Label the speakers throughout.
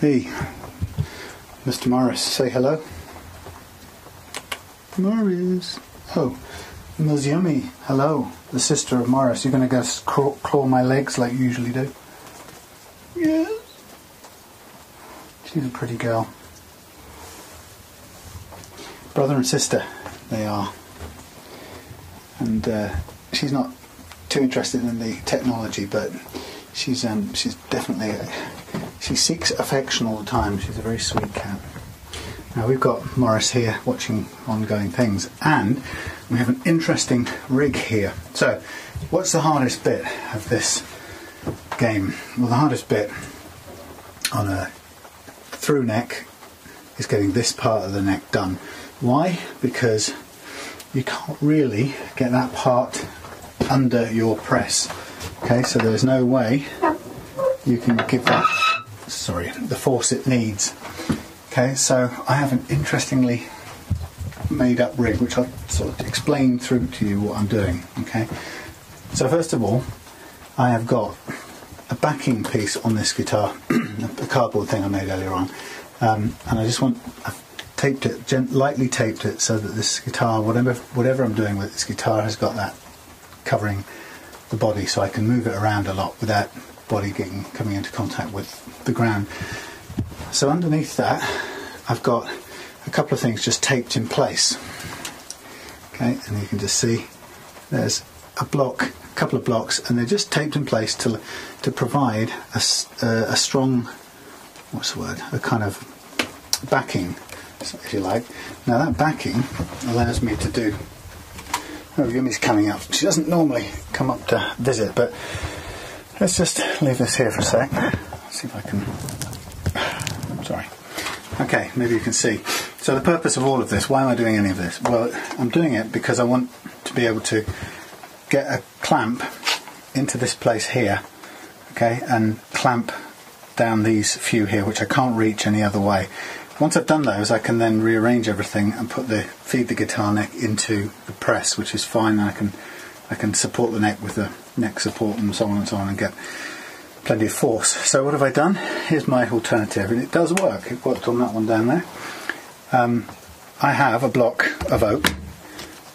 Speaker 1: Hey, Mr. Morris, say hello. Morris. Oh, Ms. Yummy, hello. The sister of Morris. You're going to go claw my legs like you usually do? Yes. She's a pretty girl. Brother and sister, they are. And she's not too interested in the technology, but she's definitely... she seeks affection all the time. She's a very sweet cat. Now we've got Morris here watching ongoing things, and we have an interesting rig here. So, what's the hardest bit of this game? Well, the hardest bit on a through neck is getting this part of the neck done. Why? Because you can't really get that part under your press. Okay, so there's no way you can give that, the force it needs. Okay, so I have an interestingly made up rig which I'll sort of explain through to you what I'm doing. Okay, so first of all, I have got a backing piece on this guitar, a cardboard thing I made earlier on, and I've taped it, lightly taped it, so that this guitar, whatever I'm doing with this guitar, has got that covering the body, so I can move it around a lot without body coming into contact with the ground. So underneath that, I've got a couple of things just taped in place. Okay, and you can just see there's a couple of blocks, and they're just taped in place to provide a strong, a kind of backing, if you like. Now that backing allows me to do... Oh, Yumi's coming up. She doesn't normally come up to visit, but let's just leave this here for a sec. See if I can... Sorry. Okay, maybe you can see. So the purpose of all of this, why am I doing any of this? Well, I'm doing it because I want to be able to get a clamp into this place here, okay, and clamp down these few here, which I can't reach any other way. Once I've done those, I can then rearrange everything and feed the guitar neck into the press, which is fine. And I can support the neck with the neck support and so on, and get plenty of force. So what have I done? Here's my alternative, and it does work. It worked on that one down there. I have a block of oak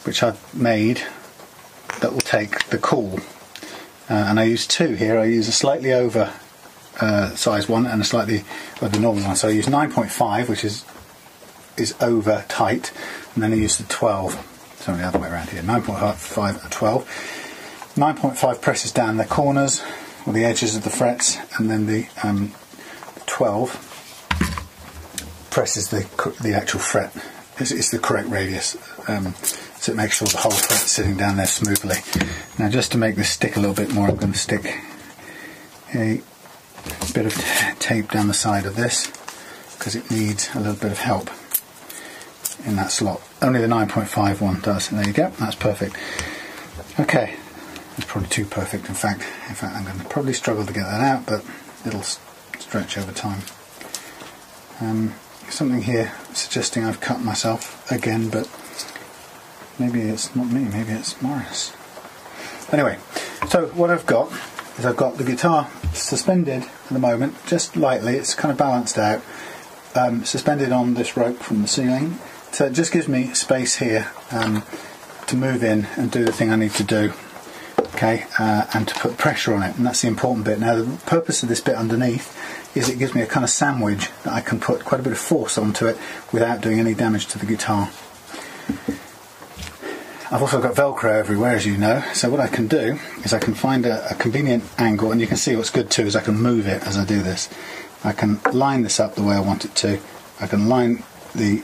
Speaker 1: which I've made that will take the caul, and I use two here. I use a slightly over size one and a slightly the normal one. So I use 9.5, which is over tight, and then I use the 12. Sorry, the other way around here. 9.5 and 12. 9.5 presses down the corners or the edges of the frets, and then the 12 presses the actual fret. It's the correct radius, so it makes sure the whole fret's sitting down there smoothly. Now, just to make this stick a little bit more, I'm going to stick a bit of tape down the side of this, because it needs a little bit of help in that slot. Only the 9.5 one does. And there you go, that's perfect. Okay, it's probably too perfect. In fact I'm going to probably struggle to get that out, but it'll stretch over time. Something here suggesting I've cut myself again, but maybe it's not me, maybe it's Morris. Anyway, so what I've got is I've got the guitar suspended at the moment, just lightly. It's kind of balanced out, suspended on this rope from the ceiling. So it just gives me space here to move in and do the thing I need to do, okay, and to put pressure on it, and that's the important bit. Now, the purpose of this bit underneath is it gives me a kind of sandwich that I can put quite a bit of force onto it without doing any damage to the guitar. I've also got Velcro everywhere, as you know, so what I can do is I can find a convenient angle, and you can see what's good too is I can move it as I do this. I can line this up the way I want it to. I can line the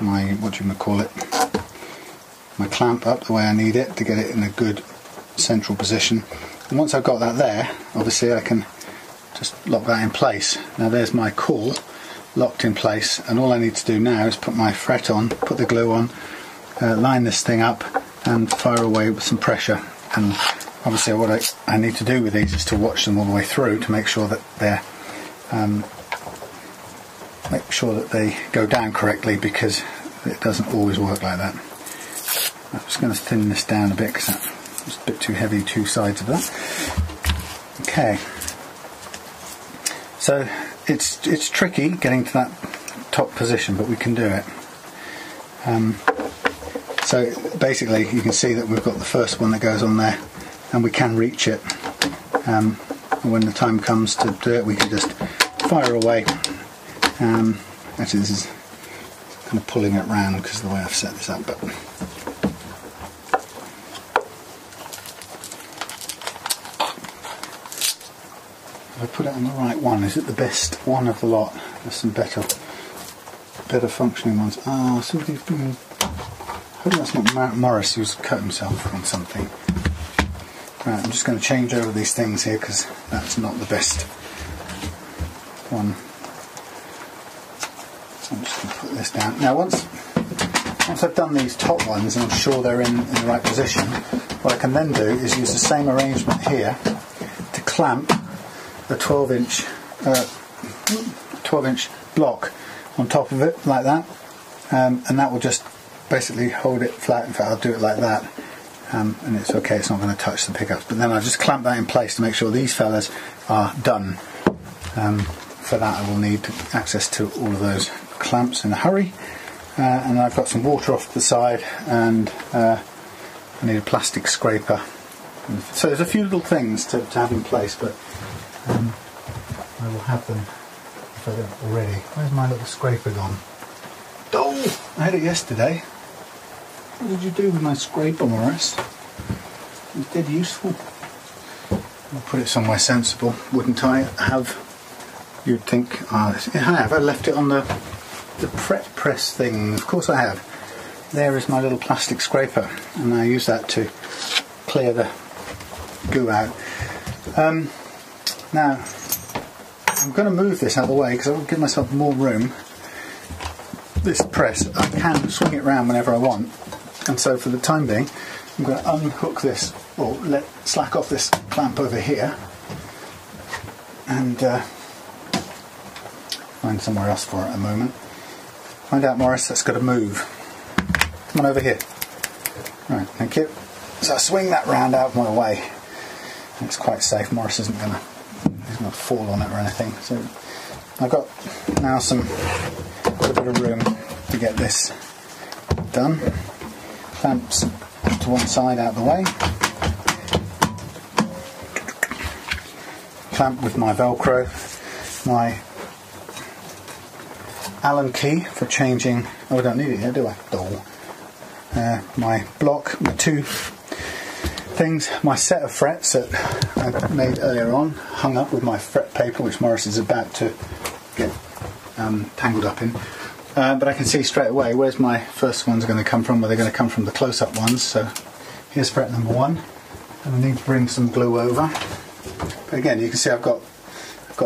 Speaker 1: my clamp up the way I need it to get it in a good central position. And once I've got that there, obviously I can just lock that in place. Now there's my caul locked in place, and all I need to do now is put my fret on, put the glue on, line this thing up and fire away with some pressure. And obviously what I need to do with these is to watch them all the way through to make sure that they go down correctly, because it doesn't always work like that. I'm just going to thin this down a bit because that's a bit too heavy, two sides of that. Okay, So it's tricky getting to that top position, but we can do it. So basically you can see that we've got the first one that goes on there, and we can reach it. And when the time comes to do it, we can just fire away. Actually, this is kind of pulling it round because of the way I've set this up. But if I put it on the right one, is it the best one of the lot? There's some better functioning ones. Ah, somebody's been. I hope that's not Morris who's cut himself on something. Right, I'm just going to change over these things here because that's not the best one. So I'm just going to put this down. Now once I've done these top ones and I'm sure they're in the right position, what I can then do is use the same arrangement here to clamp a 12-inch block on top of it like that, and that will just basically hold it flat. In fact, I'll do it like that, and it's okay, it's not going to touch the pickups, but then I'll just clamp that in place to make sure these fellas are done. For that I will need access to all of those clamps in a hurry, and I've got some water off to the side, and I need a plastic scraper. So there's a few little things to have in place, but I will have them if I don't already. Where's my little scraper gone? Oh, I had it yesterday. What did you do with my scraper, Morris? It was dead useful. I'll put it somewhere sensible, wouldn't I have? You'd think, I have. I left it on the prep press thing. Of course I have. There is my little plastic scraper, and I use that to clear the goo out. Now, I'm going to move this out of the way because I will give myself more room. This press, I can swing it round whenever I want, and so for the time being I'm going to unhook this, or slack off this clamp over here, and find somewhere else for it a moment. Find out, Morris, that's got to move. Come on over here. Right, thank you. So I swing that round out of my way. It's quite safe. Morris isn't going to fall on it or anything. So I've got now got a bit of room to get this done. Clamps to one side out of the way. Clamp with my Velcro, my Allen key for changing. Oh, I don't need it here, do I? My block, my two things, my set of frets that I made earlier on, hung up with my fret paper, which Morris is about to get tangled up in. But I can see straight away where's my first ones going to come from. Well, they're going to come from the close-up ones. So here's fret number 1, and I need to bring some glue over. But again, you can see I've got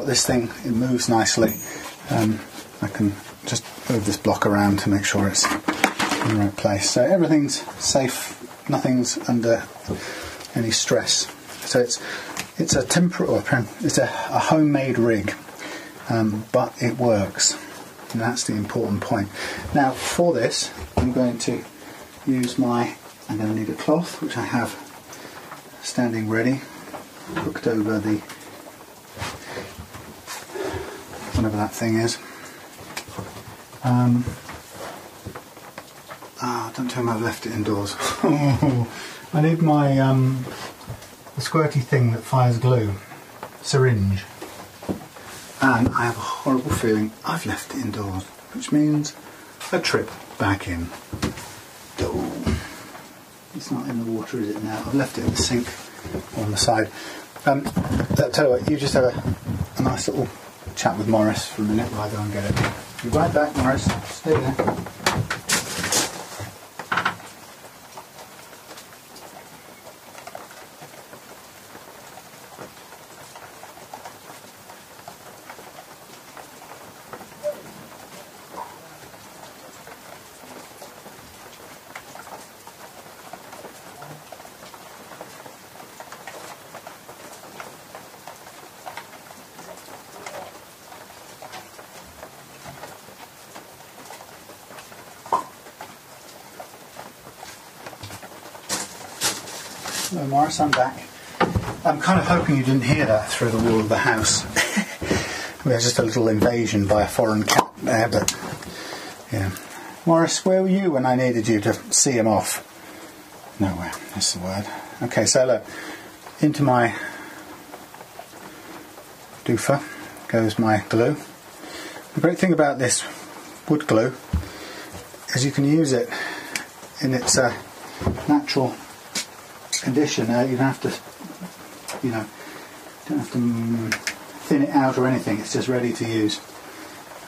Speaker 1: this thing. It moves nicely. I can just move this block around to make sure it's in the right place. So everything's safe. Nothing's under any stress. So it's a homemade rig, but it works. And that's the important point. Now for this, I'm going to need a cloth, which I have standing ready, hooked over the whatever that thing is. Don't tell me I've left it indoors. I need my the squirty thing that fires glue, syringe. And I have a horrible feeling I've left it indoors, which means a trip back in. Oh, it's not in the water, is it now? I've left it in the sink on the side. I'll tell you what, you just have a nice little chat with Morris for a minute while I go and get it. Be right back, Morris. Stay there. Hello Morris, I'm back. I'm kind of hoping you didn't hear that through the wall of the house. There's just a little invasion by a foreign cat there, but yeah. Morris, where were you when I needed you to see him off? Nowhere, that's the word. Okay, so look, into my doofer goes my glue. The great thing about this wood glue is you can use it in its natural condition. You don't have to, thin it out or anything. It's just ready to use.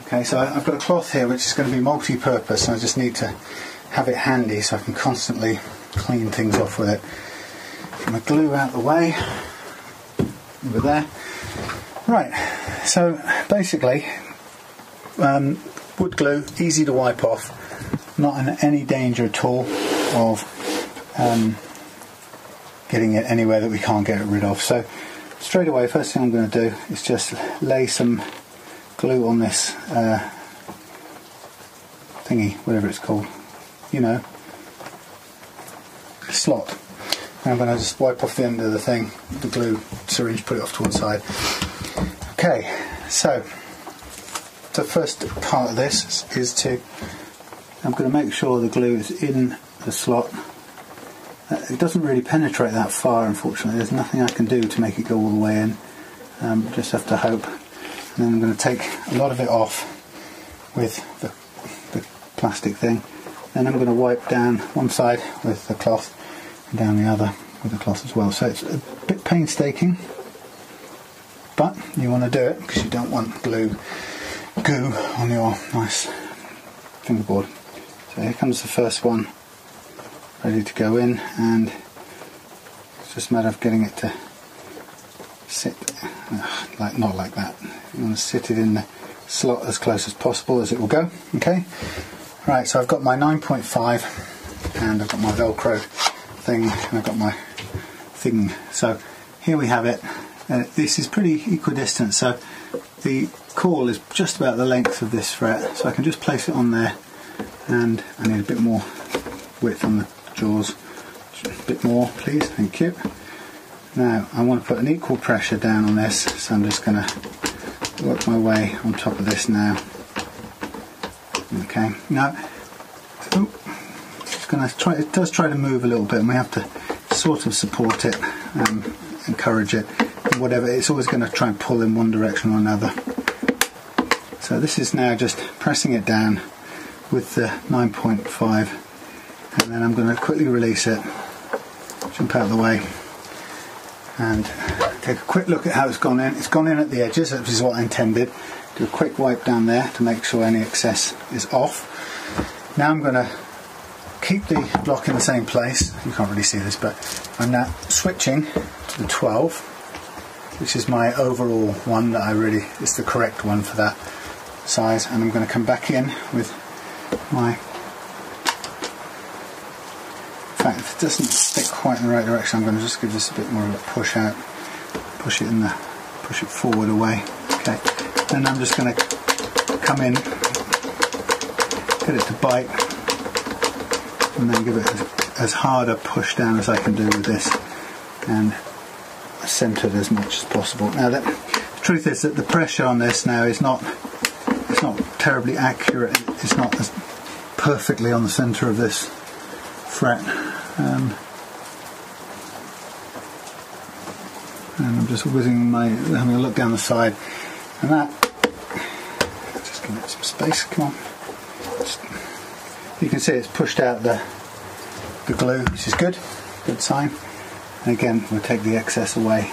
Speaker 1: Okay, so I've got a cloth here which is going to be multi-purpose, and I just need to have it handy so I can constantly clean things off with it. Get my glue out the way. Over there. Right, so basically, wood glue, easy to wipe off, not in any danger at all of getting it anywhere that we can't get it rid of. So straight away, first thing I'm going to do is just lay some glue on this thingy, whatever it's called, slot. And I'm going to just wipe off the end of the thing, the glue syringe, put it off to one side. Okay, so the first part of this is I'm going to make sure the glue is in the slot. It doesn't really penetrate that far, unfortunately. There's nothing I can do to make it go all the way in. Just have to hope. And then I'm going to take a lot of it off with the plastic thing. Then I'm going to wipe down one side with the cloth and down the other with the cloth as well. So it's a bit painstaking, but you want to do it because you don't want goo on your nice fingerboard. So here comes the first one, ready to go in, and it's just a matter of getting it to sit not like that. You want to sit it in the slot as close as possible as it will go. Okay, right, so I've got my 9.5 and I've got my Velcro thing and I've got my thing. So here we have it. This is pretty equidistant, so the caul is just about the length of this fret, so I can just place it on there, and I need a bit more width on the jaws. Just a bit more, please, thank you. Now I want to put an equal pressure down on this, so I'm just going to work my way on top of this now. Okay, now it's going to try. It does try to move a little bit, and we have to sort of support it, encourage it, whatever. It's always going to try and pull in one direction or another. So this is now just pressing it down with the 9.5, and then I'm going to quickly release it, jump out of the way, and take a quick look at how it's gone in. It's gone in at the edges, which is what I intended. Do a quick wipe down there to make sure any excess is off. Now I'm going to keep the block in the same place. You can't really see this, but I'm now switching to the 12, which is my overall one that is the correct one for that size, and I'm going to come back in with my, in fact, if it doesn't stick quite in the right direction, I'm going to just give this a bit more of a push out, push it forward away. Okay, then I'm just going to come in, get it to bite, and then give it as hard a push down as I can do with this, and centered as much as possible. Now the truth is that the pressure on this now is not terribly accurate. It's not as perfectly on the center of this fret, and I'm just having a look down the side, and that, just give it some space, come on. You can see it's pushed out the glue, which is good sign. And again, we'll take the excess away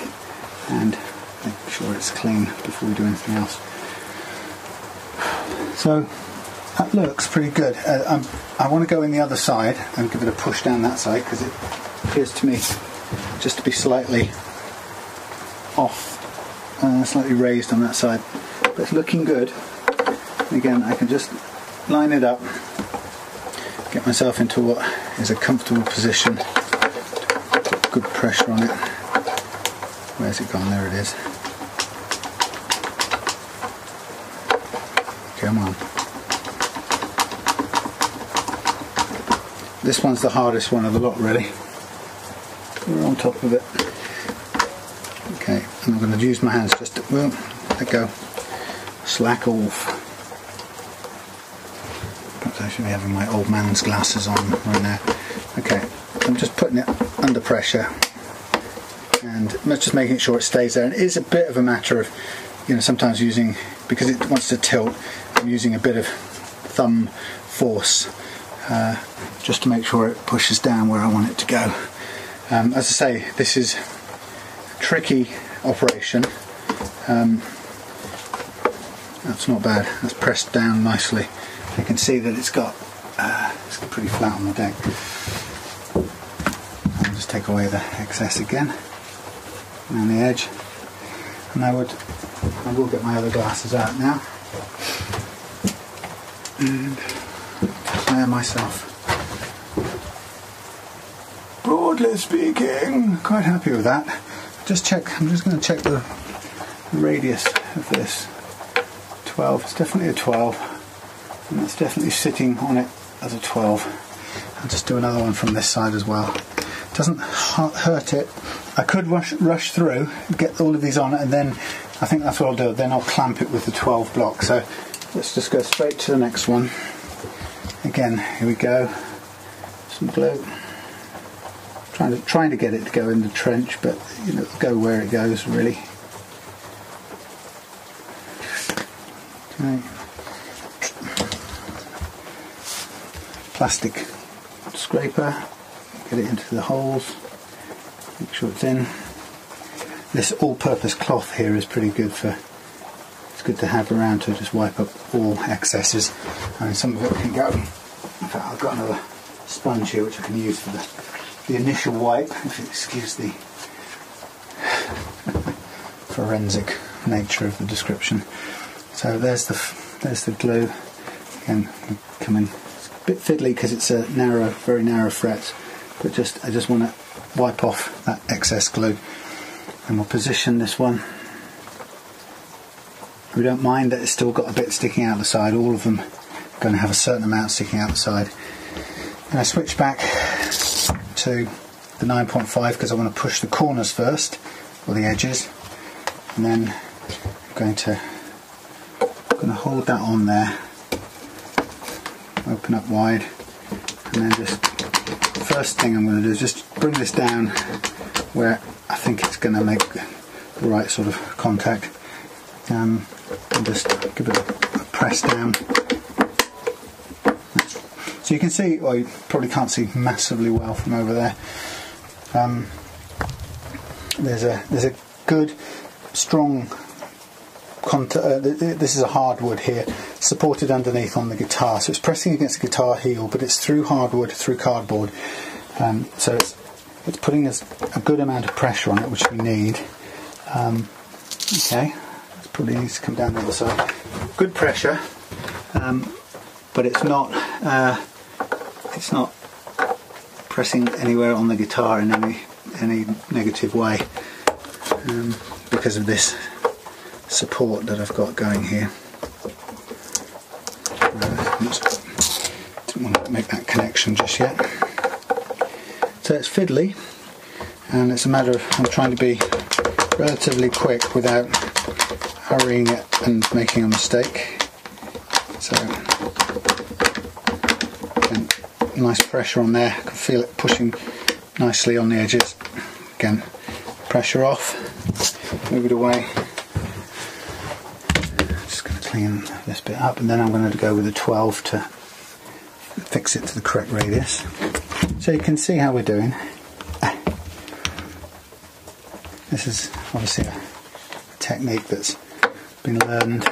Speaker 1: and make sure it's clean before we do anything else. So that looks pretty good. I want to go in the other side and give it a push down that side, because it appears to me just to be slightly off, slightly raised on that side. But it's looking good. And again, I can just line it up, get myself into what is a comfortable position. Good pressure on it. Where's it gone? There it is. Come on. This one's the hardest one of the lot, really. We're on top of it. Okay, and I'm going to use my hands just to, well, let go. slack off. Perhaps I should be having my old man's glasses on right now. Okay, I'm just putting it under pressure and just making sure it stays there. And it is a bit of a matter of, you know, sometimes using, because it wants to tilt, I'm using a bit of thumb force just to make sure it pushes down where I want it to go. As I say, this is a tricky operation. That's not bad. That's pressed down nicely. You can see that it's pretty flat on the deck. I'll just take away the excess again around the edge, and I will get my other glasses out now and clear myself. Broadly speaking, quite happy with that. I'm just going to check the radius of this. 12, it's definitely a 12, and it's definitely sitting on it as a 12. I'll just do another one from this side as well. It doesn't hurt it. I could rush through, get all of these on, and then I think that's what I'll do. Then I'll clamp it with the 12 block. So let's just go straight to the next one. Again, here we go. Some glue. Trying to get it to go in the trench, but you know, go where it goes really. Okay. Plastic scraper, get it into the holes, make sure it's in. This all-purpose cloth here is pretty good it's good to have around to just wipe up all excesses. I mean, some of it can go. In fact, I've got another sponge here which I can use for the initial wipe, if you excuse the forensic nature of the description. So there's the glue. Again, come in. It's a bit fiddly because it's a very narrow fret, but I just want to wipe off that excess glue, and we'll position this one. We don't mind that it's still got a bit sticking out the side. All of them are going to have a certain amount sticking out the side. And I switch back to the 9.5 because I want to push the corners first, or the edges, and then I'm going to hold that on there, open up wide, and then just the first thing I'm going to do is just bring this down where I think it's going to make the right sort of contact, and just give it a press down. So you can see, well, you probably can't see massively well from over there. There's a good strong this is a hardwood here, supported underneath on the guitar, so it's pressing against the guitar heel, but it's through hardwood, through cardboard, so it's putting a good amount of pressure on it, which we need. Okay, it probably needs to come down the other side. Good pressure, but it's not pressing anywhere on the guitar in any negative way, because of this support that I've got going here. Didn't want to make that connection just yet. So it's fiddly, and it's a matter of I'm trying to be relatively quick without hurrying it and making a mistake. So again, nice pressure on there. I can feel it pushing nicely on the edges. Again, pressure off, move it away. Clean this bit up, and then I'm going to go with a 12 to fix it to the correct radius. So you can see how we're doing. This is obviously a technique that's been learned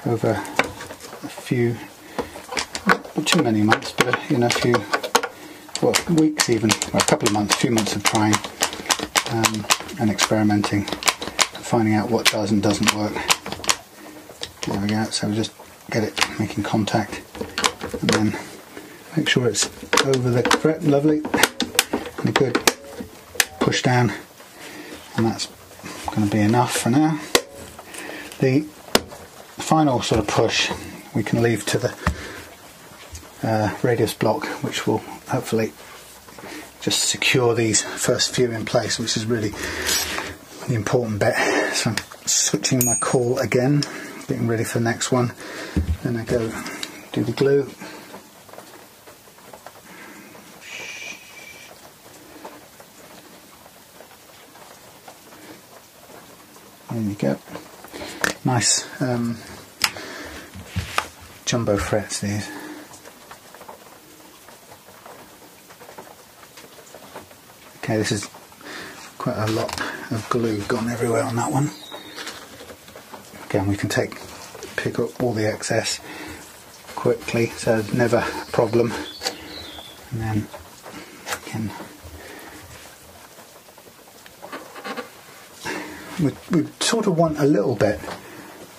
Speaker 1: over a few, not too many months, but a few, well, weeks even, or a couple of months, a few months of trying and experimenting, and finding out what does and doesn't work. There we go, so we just get it making contact, and then make sure it's over the fret, lovely, and a good push down, and that's going to be enough for now. The final sort of push we can leave to the radius block, which will hopefully just secure these first few in place, which is really the important bit. So I'm switching my caul again, getting ready for the next one. Then I go do the glue. There you go. Nice jumbo frets these. Okay, this is quite a lot of glue gone everywhere on that one. Again, we can pick up all the excess quickly, so it's never a problem. And then again, we sort of want a little bit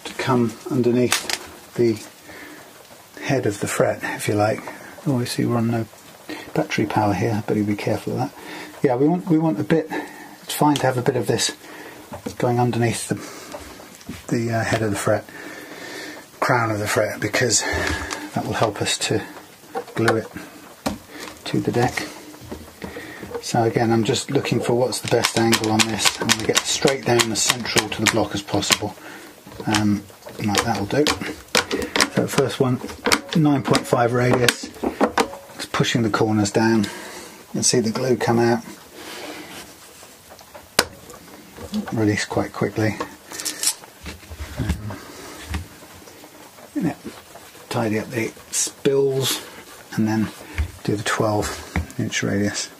Speaker 1: to come underneath the head of the fret, if you like. Oh, I see we're on no battery power here, but you be careful of that. Yeah, we want a bit. It's fine to have a bit of this going underneath the head of the fret, crown of the fret, because that will help us to glue it to the deck. So again, I'm just looking for what's the best angle on this. I'm going to get straight down as central to the block as possible. Like that'll do. So first one, 9.5 radius. It's pushing the corners down. You can see the glue come out. Release quite quickly. Tidy up the spills and then do the 12-inch radius.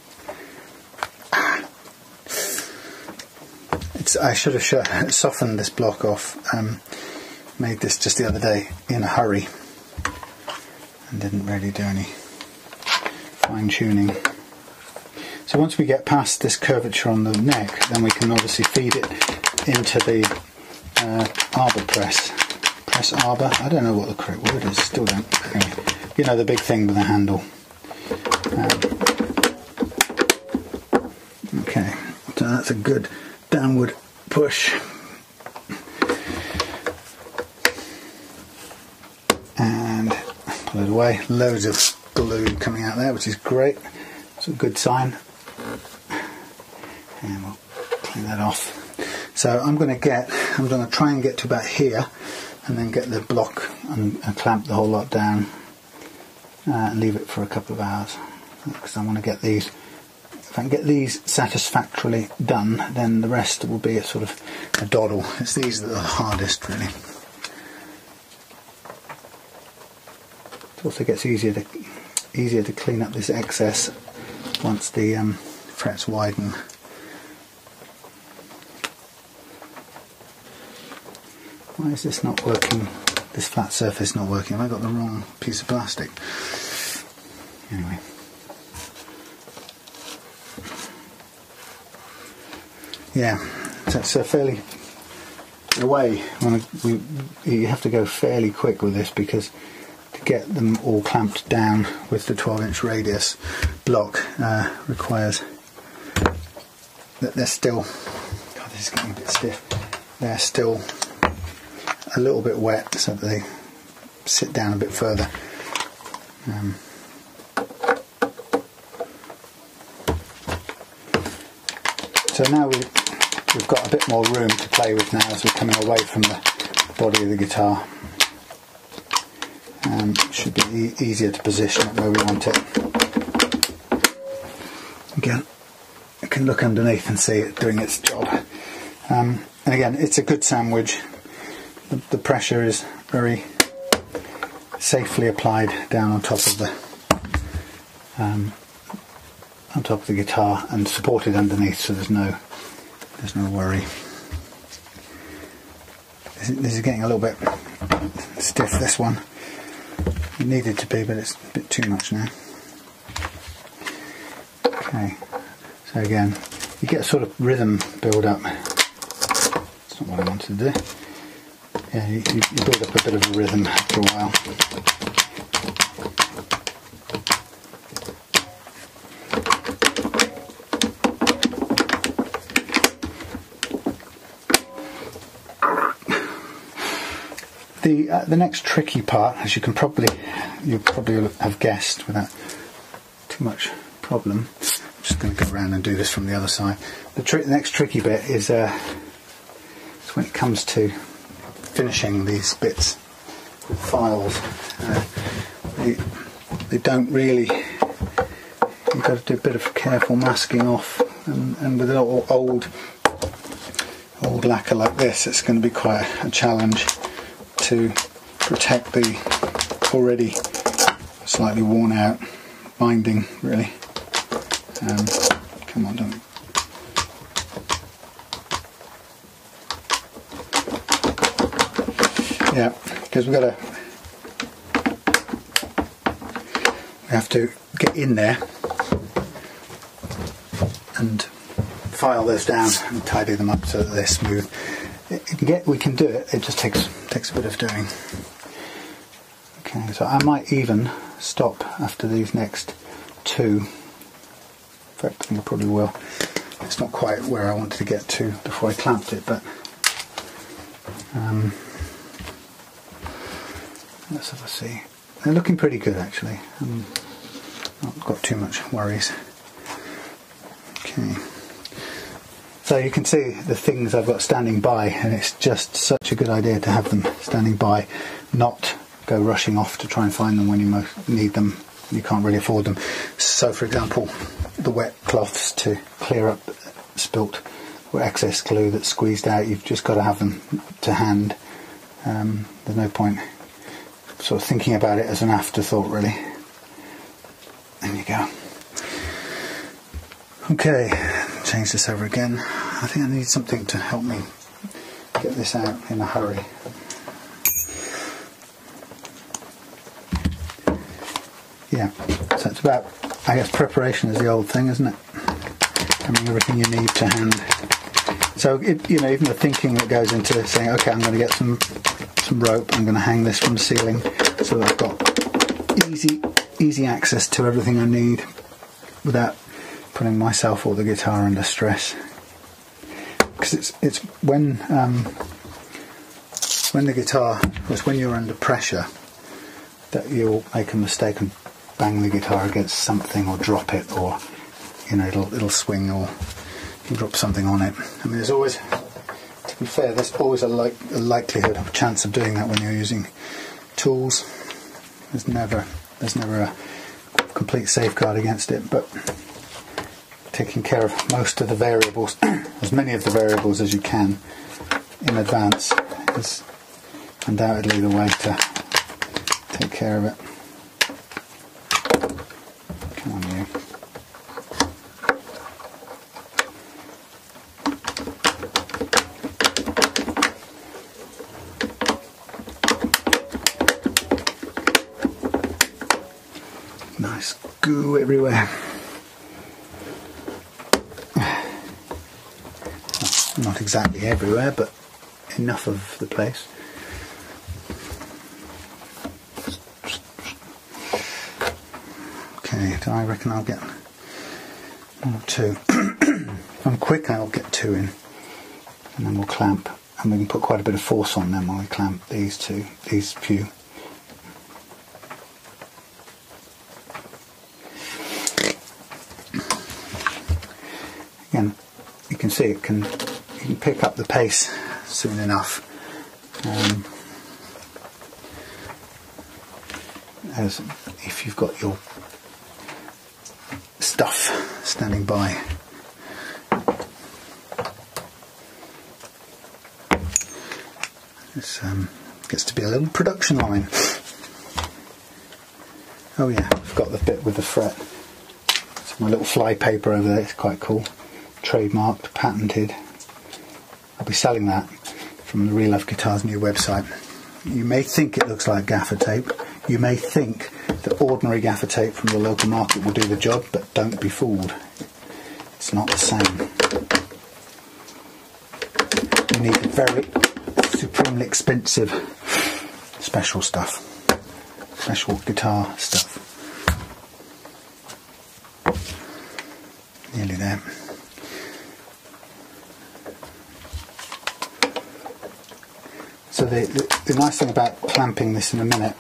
Speaker 1: I should have softened this block off. Made this just the other day in a hurry and didn't really do any fine tuning. So once we get past this curvature on the neck, then we can obviously feed it into the arbor press. Press arbor? I don't know what the correct word is, still don't. Anyway, you know, the big thing with the handle. Okay, so that's a good downward push. And pull it away. Loads of glue coming out there, which is great. It's a good sign. And we'll clean that off. So I'm going to try and get to about here, and then get the block and clamp the whole lot down and leave it for a couple of hours, because I want to get these. If I can get these satisfactorily done, then the rest will be a sort of a doddle. It's these that are the hardest, really. It also gets easier to clean up this excess once the frets widen. Why is this not working? This flat surface not working? Have I got the wrong piece of plastic? Anyway. Yeah, so it's a fairly, in a way, you have to go fairly quick with this, because to get them all clamped down with the 12-inch radius block requires that they're still, God, this is getting a bit stiff, they're still a little bit wet, so that they sit down a bit further. So now we've got a bit more room to play with now as we're coming away from the body of the guitar. It should be easier to position it where we want it. Again, you can look underneath and see it doing its job. And again, it's a good sandwich. The pressure is very safely applied down on top of the guitar, and supported underneath, so there's no worry. This is getting a little bit stiff, this one. It needed to be, but it's a bit too much now. Okay, so again, you get a sort of rhythm build up. That's not what I wanted to do. Yeah, you build up a bit of a rhythm after a while. The next tricky part, as you probably have guessed without too much problem. I'm just going to go around and do this from the other side. The next tricky bit is when it comes to finishing these bits with files. They don't really. You've got to do a bit of careful masking off, and with an old lacquer like this, it's going to be quite a challenge to protect the already slightly worn out binding, really. Come on, don't. Yeah, because we have to get in there and file those down and tidy them up so that they're smooth. We can do it. It just takes a bit of doing. Okay, so I might even stop after these next two. In fact, I think I probably will. It's not quite where I wanted to get to before I clamped it, but let's have a see. They're looking pretty good, actually. Not got too much worries. Okay. So you can see the things I've got standing by, and it's just such a good idea to have them standing by, not go rushing off to try and find them when you most need them. You can't really afford them. So, for example, the wet cloths to clear up spilt or excess glue that's squeezed out, you've just got to have them to hand. There's no point sort of thinking about it as an afterthought, really. There you go. Okay, change this over again. I think I need something to help me get this out in a hurry. Yeah, so it's about, I guess, preparation is the old thing, isn't it? Having everything you need to hand. So, even the thinking that goes into saying, okay, I'm going to get some rope, I'm going to hang this from the ceiling so that I've got easy access to everything I need without putting myself or the guitar under stress. Because it's when the guitar, it's when you're under pressure that you'll make a mistake and bang the guitar against something or drop it, or it'll swing, or you drop something on it. I mean, there's always, to be fair, there's always a likelihood, a chance of doing that when you're using tools. There's never a complete safeguard against it, but taking care of most of the variables, as many of the variables as you can in advance, is undoubtedly the way to take care of it. Come on, you. Nice goo everywhere. Not exactly everywhere, but enough of the place. Okay, do I reckon I'll get one or two? If I'm quick, I'll get two in, and then we'll clamp, and we can put quite a bit of force on them when we clamp these few. Again, you can see you can pick up the pace soon enough, as if you've got your stuff standing by. This gets to be a little production line. Oh yeah, I've got the bit with the fret. It's my little fly paper over there, it's quite cool. Trademarked, patented. I'll be selling that from the Real Love Guitars new website. You may think it looks like gaffer tape. You may think that ordinary gaffer tape from the local market will do the job, but don't be fooled. It's not the same. You need very supremely expensive special stuff. Special guitar stuff. Nearly there. So the nice thing about clamping this in a minute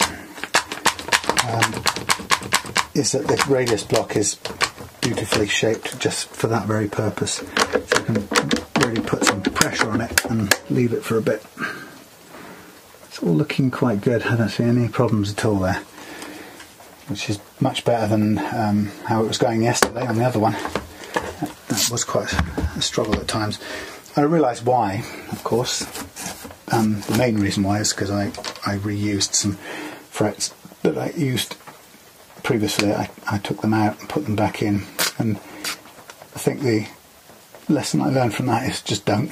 Speaker 1: is that this radius block is beautifully shaped just for that very purpose. So you can really put some pressure on it and leave it for a bit. it's all looking quite good. I don't see any problems at all there, which is much better than how it was going yesterday on the other one. That was quite a struggle at times. I realised why, of course. The main reason why is because I reused some frets that I used previously. I took them out and put them back in, and I think the lesson I learned from that is just don't.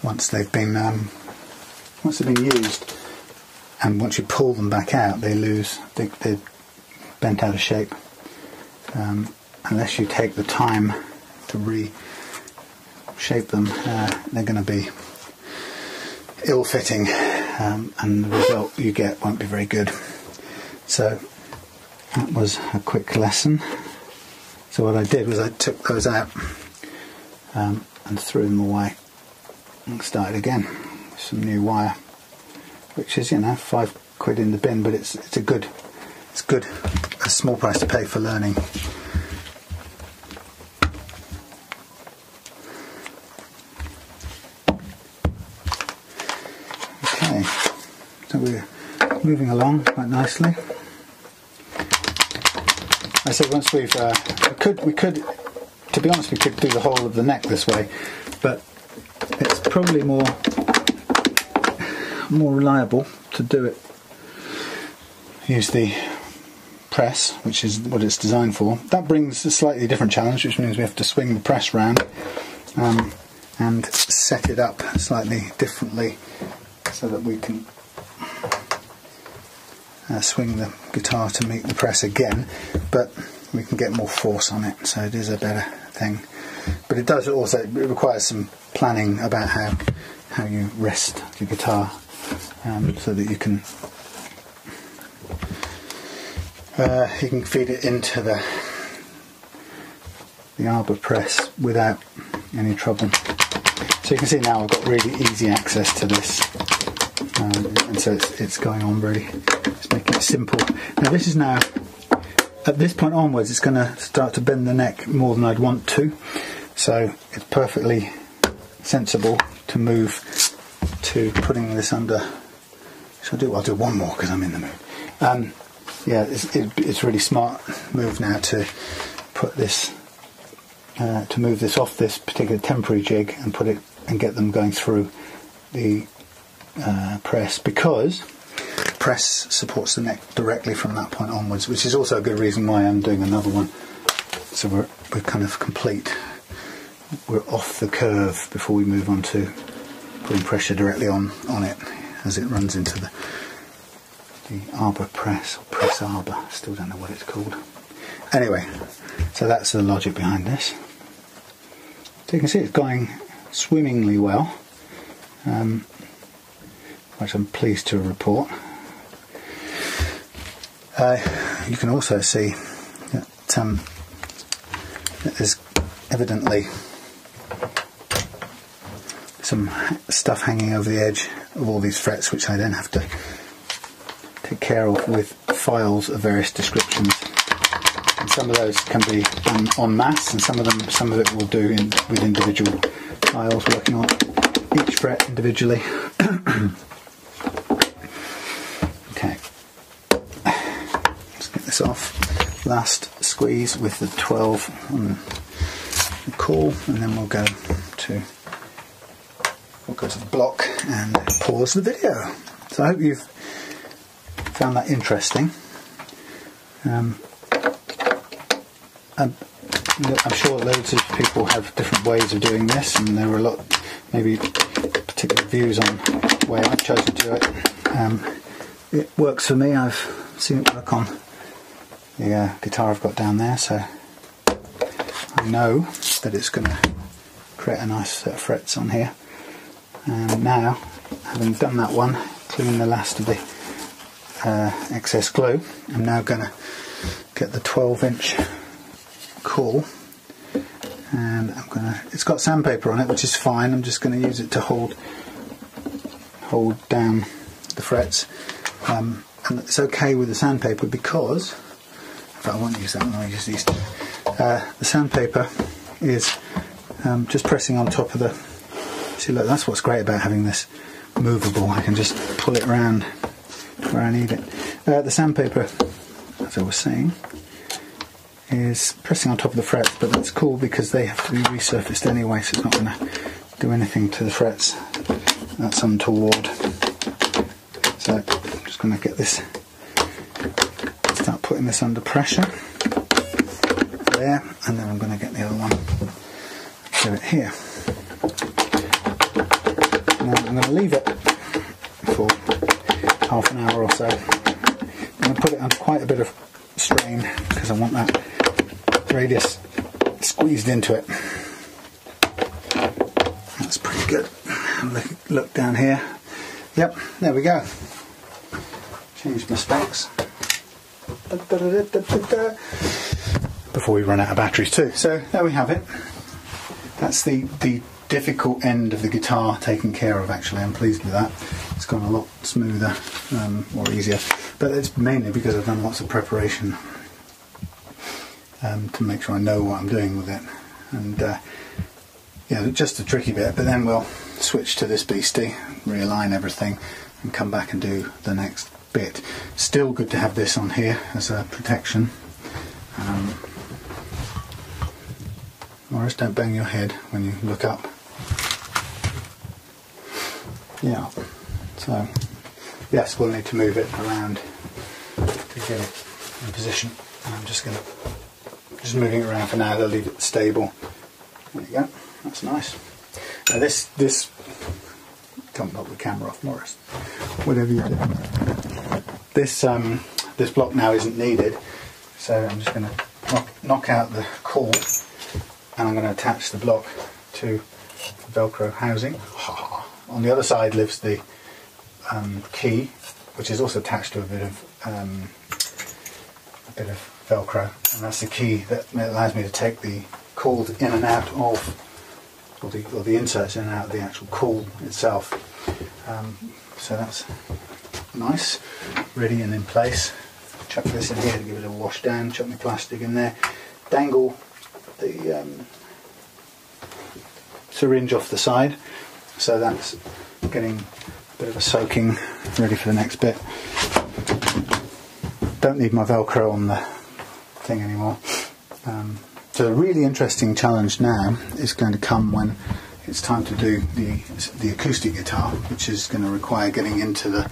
Speaker 1: Once they've been used, and once you pull them back out, they're bent out of shape. Unless you take the time to reshape them, they're going to be ill-fitting, and the result you get won't be very good. So that was a quick lesson. So what I did was I took those out and threw them away and started again with some new wire, which is, you know, £5 in the bin, but it's good, a small price to pay for learning. Okay, so we're moving along quite nicely. I said once we could, to be honest, we could do the whole of the neck this way, but it's probably more reliable to do it. Use the press, which is what it's designed for. That brings a slightly different challenge, which means we have to swing the press round and set it up slightly differently so that we can swing the guitar to meet the press again, but we can get more force on it, so it is a better thing. But it does also, it requires some planning about how you rest the guitar, so that you can feed it into the arbor press without any trouble. So you can see now I've got really easy access to this, and so it's going on really. It's making it simple. Now this is now, at this point onwards, it's going to start to bend the neck more than I'd want to. So it's perfectly sensible to move to putting this under. I'll do one more because I'm in the mood. Yeah, it's really smart move now to put this, to move this off this particular temporary jig and put it and get them going through the press, because the press supports the neck directly from that point onwards, which is also a good reason why I'm doing another one. So we're kind of complete. We're off the curve before we move on to putting pressure directly on it as it runs into the arbor press, or press arbor, still don't know what it's called. Anyway, so that's the logic behind this. So you can see it's going swimmingly well, which I'm pleased to report. You can also see that there's evidently some stuff hanging over the edge of all these frets, which I then have to take care of with files of various descriptions. And some of those can be done en masse, and some of it will do with individual files, working on each fret individually. Okay, let's get this off. Last squeeze with the 12 on the caul, and then we'll go to the block and pause the video. So I hope you've found that interesting. I'm sure loads of people have different ways of doing this, and there are a lot, maybe particular views on the way I've chosen to do it. It works for me. I've seen it work on the guitar I've got down there, so I know that it's going to create a nice set of frets on here. And now, having done that one, cleaning the last of the excess glue, I'm now going to get the 12-inch caul, and it's got sandpaper on it, which is fine. I'm just going to use it to hold down the frets, and it's okay with the sandpaper because, in fact I won't use that one, I'll use these two. The sandpaper is just pressing on top of the, see look, that's what's great about having this movable. I can just pull it around where I need it. The sandpaper, as I was saying, is pressing on top of the frets, but that's cool because they have to be resurfaced anyway, so it's not going to do anything to the frets. That's untoward. So I'm just going to get this, start putting this under pressure there, and then I'm going to get the other one, do it here. Now I'm going to leave it for half an hour or so. I'm going to put it under quite a bit of strain because I want that radius squeezed into it. That's pretty good. Look down here. Yep, there we go. Change my specs before we run out of batteries too. So there we have it. That's the difficult end of the guitar taken care of. Actually, I'm pleased with that. It's gone a lot smoother or easier, but it's mainly because I've done lots of preparation to make sure I know what I'm doing with it. And yeah, just a tricky bit, but then we'll switch to this beastie, realign everything, and come back and do the next bit. Still good to have this on here as a protection. Morris, don't bang your head when you look up. Yeah, so yes, we'll need to move it around to get it in position. And I'm just moving it around for now. They'll leave it stable. There you go. That's nice. Now this can't knock the camera off, Morris. Whatever you do. This block now isn't needed, so I'm just going to knock out the caul, and I'm going to attach the block to the Velcro housing. On the other side lives the key, which is also attached to a bit of Velcro, and that's the key that allows me to take the caul in and out of, or the inserts in and out of the actual caul itself. So that's nice, ready and in place. Chuck this in here to give it a wash down, chuck my plastic in there, dangle the syringe off the side, so that's getting a bit of a soaking, ready for the next bit. Don't need my Velcro on the thing anymore. So the really interesting challenge now is going to come when it's time to do the acoustic guitar, which is going to require getting into the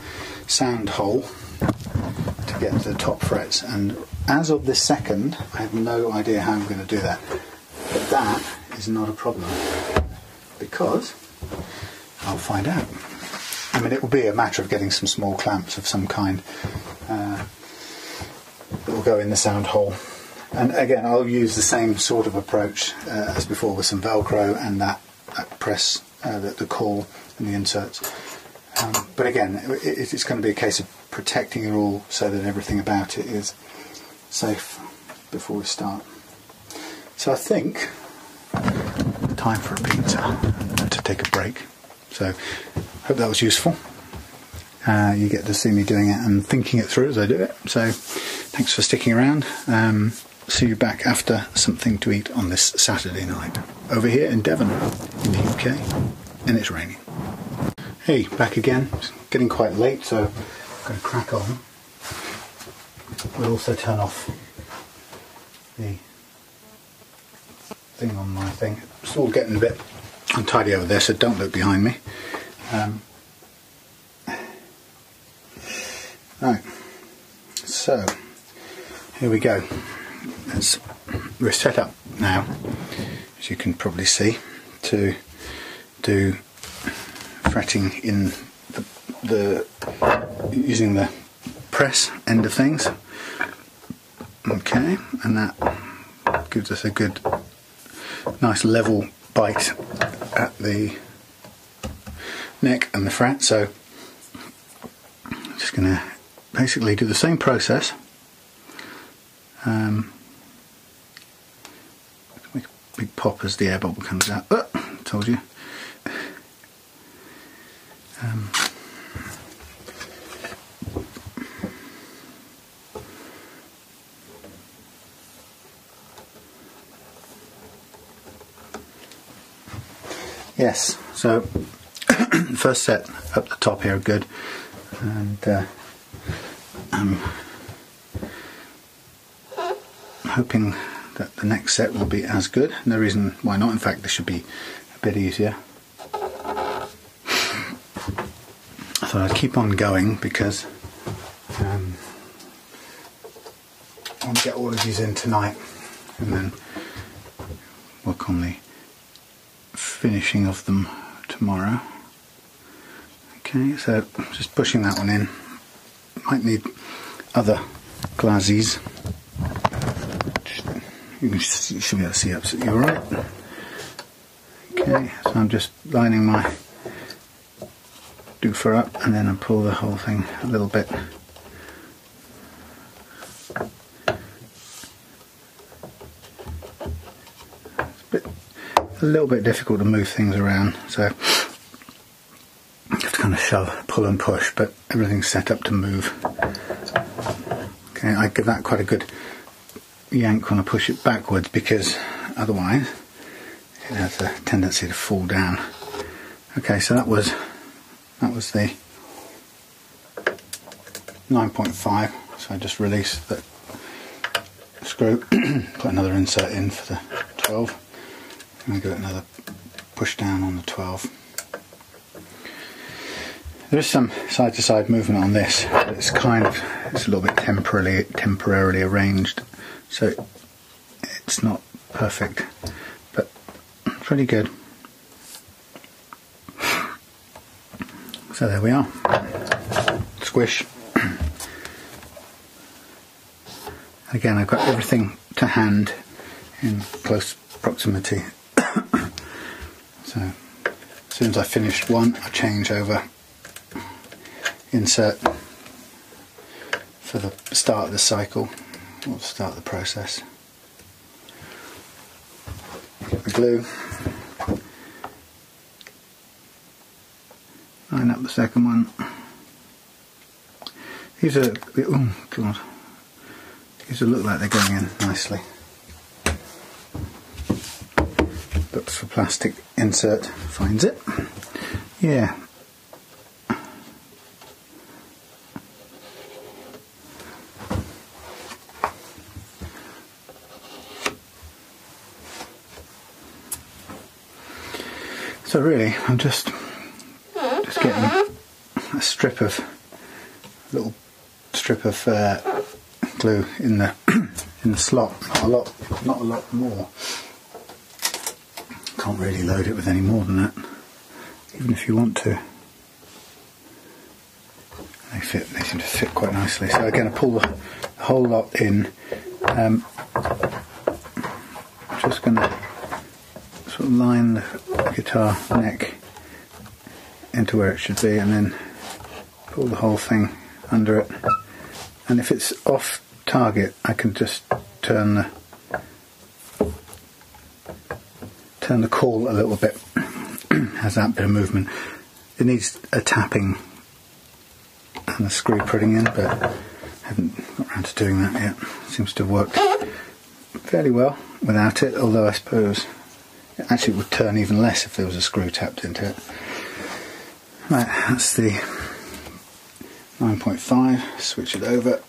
Speaker 1: sound hole to get to the top frets. And as of this second, I have no idea how I'm going to do that. But that is not a problem, because I'll find out. I mean, it will be a matter of getting some small clamps of some kind that will go in the sound hole. And again, I'll use the same sort of approach as before, with some Velcro and that press, the caul and the inserts. But again, it's going to be a case of protecting it all so that everything about it is safe before we start. So I think time for a pizza and to take a break. So hope that was useful. You get to see me doing it and thinking it through as I do it. So thanks for sticking around. See you back after something to eat on this Saturday night over here in Devon in the UK, and it's raining. Hey, back again. It's getting quite late, so I'm going to crack on. We'll also turn off the thing on my thing. It's all getting a bit untidy over there, so don't look behind me. Right, so here we go. We're set up now, as you can probably see, to do fretting in using the press end of things. Okay, and that gives us a good, nice level bite at the neck and the fret. So I'm just going to basically do the same process. Make a big pop as the air bubble comes out. Told you. Yes, so first set up the top here are good, and I'm hoping that the next set will be as good. No reason why not. In fact, this should be a bit easier. I thought I'd keep on going because I want to get all of these in tonight and then work on the finishing of them tomorrow. Okay, so just pushing that one in. Might need other glazies. You should be able to see absolutely alright. Okay, so I'm just lining my doofer up and then I pull the whole thing a little bit. A little bit difficult to move things around, so you have to kind of shove, pull and push, but everything's set up to move. Okay, I give that quite a good yank when I push it backwards because otherwise it has a tendency to fall down. Okay, so that was the 9.5, so I just released the screw, put another insert in for the 12. I'm going to give it another push down on the 12. There is some side to side movement on this, but it's a little bit temporarily arranged, so it's not perfect, but pretty good. So there we are. Squish. Again, I've got everything to hand in close proximity. So as soon as I finished one, I change over, insert for the start of the cycle, or start the process. Get the glue, line up the second one. These are, oh god, these look like they're going in nicely. Looks for plastic insert, finds it. Yeah. So really, I'm just getting a little strip of glue in the slot. Not a lot more. Can't really load it with any more than that, even if you want to. They seem to fit quite nicely. So again, I pull the whole lot in. Just going to sort of line the guitar neck into where it should be, and then pull the whole thing under it. And if it's off target, I can just turn the caul a little bit. Has that bit of movement. It needs a tapping and a screw putting in, but I haven't got around to doing that yet. Seems to have worked fairly well without it, although I suppose it actually would turn even less if there was a screw tapped into it. Right, that's the 9.5, switch it over.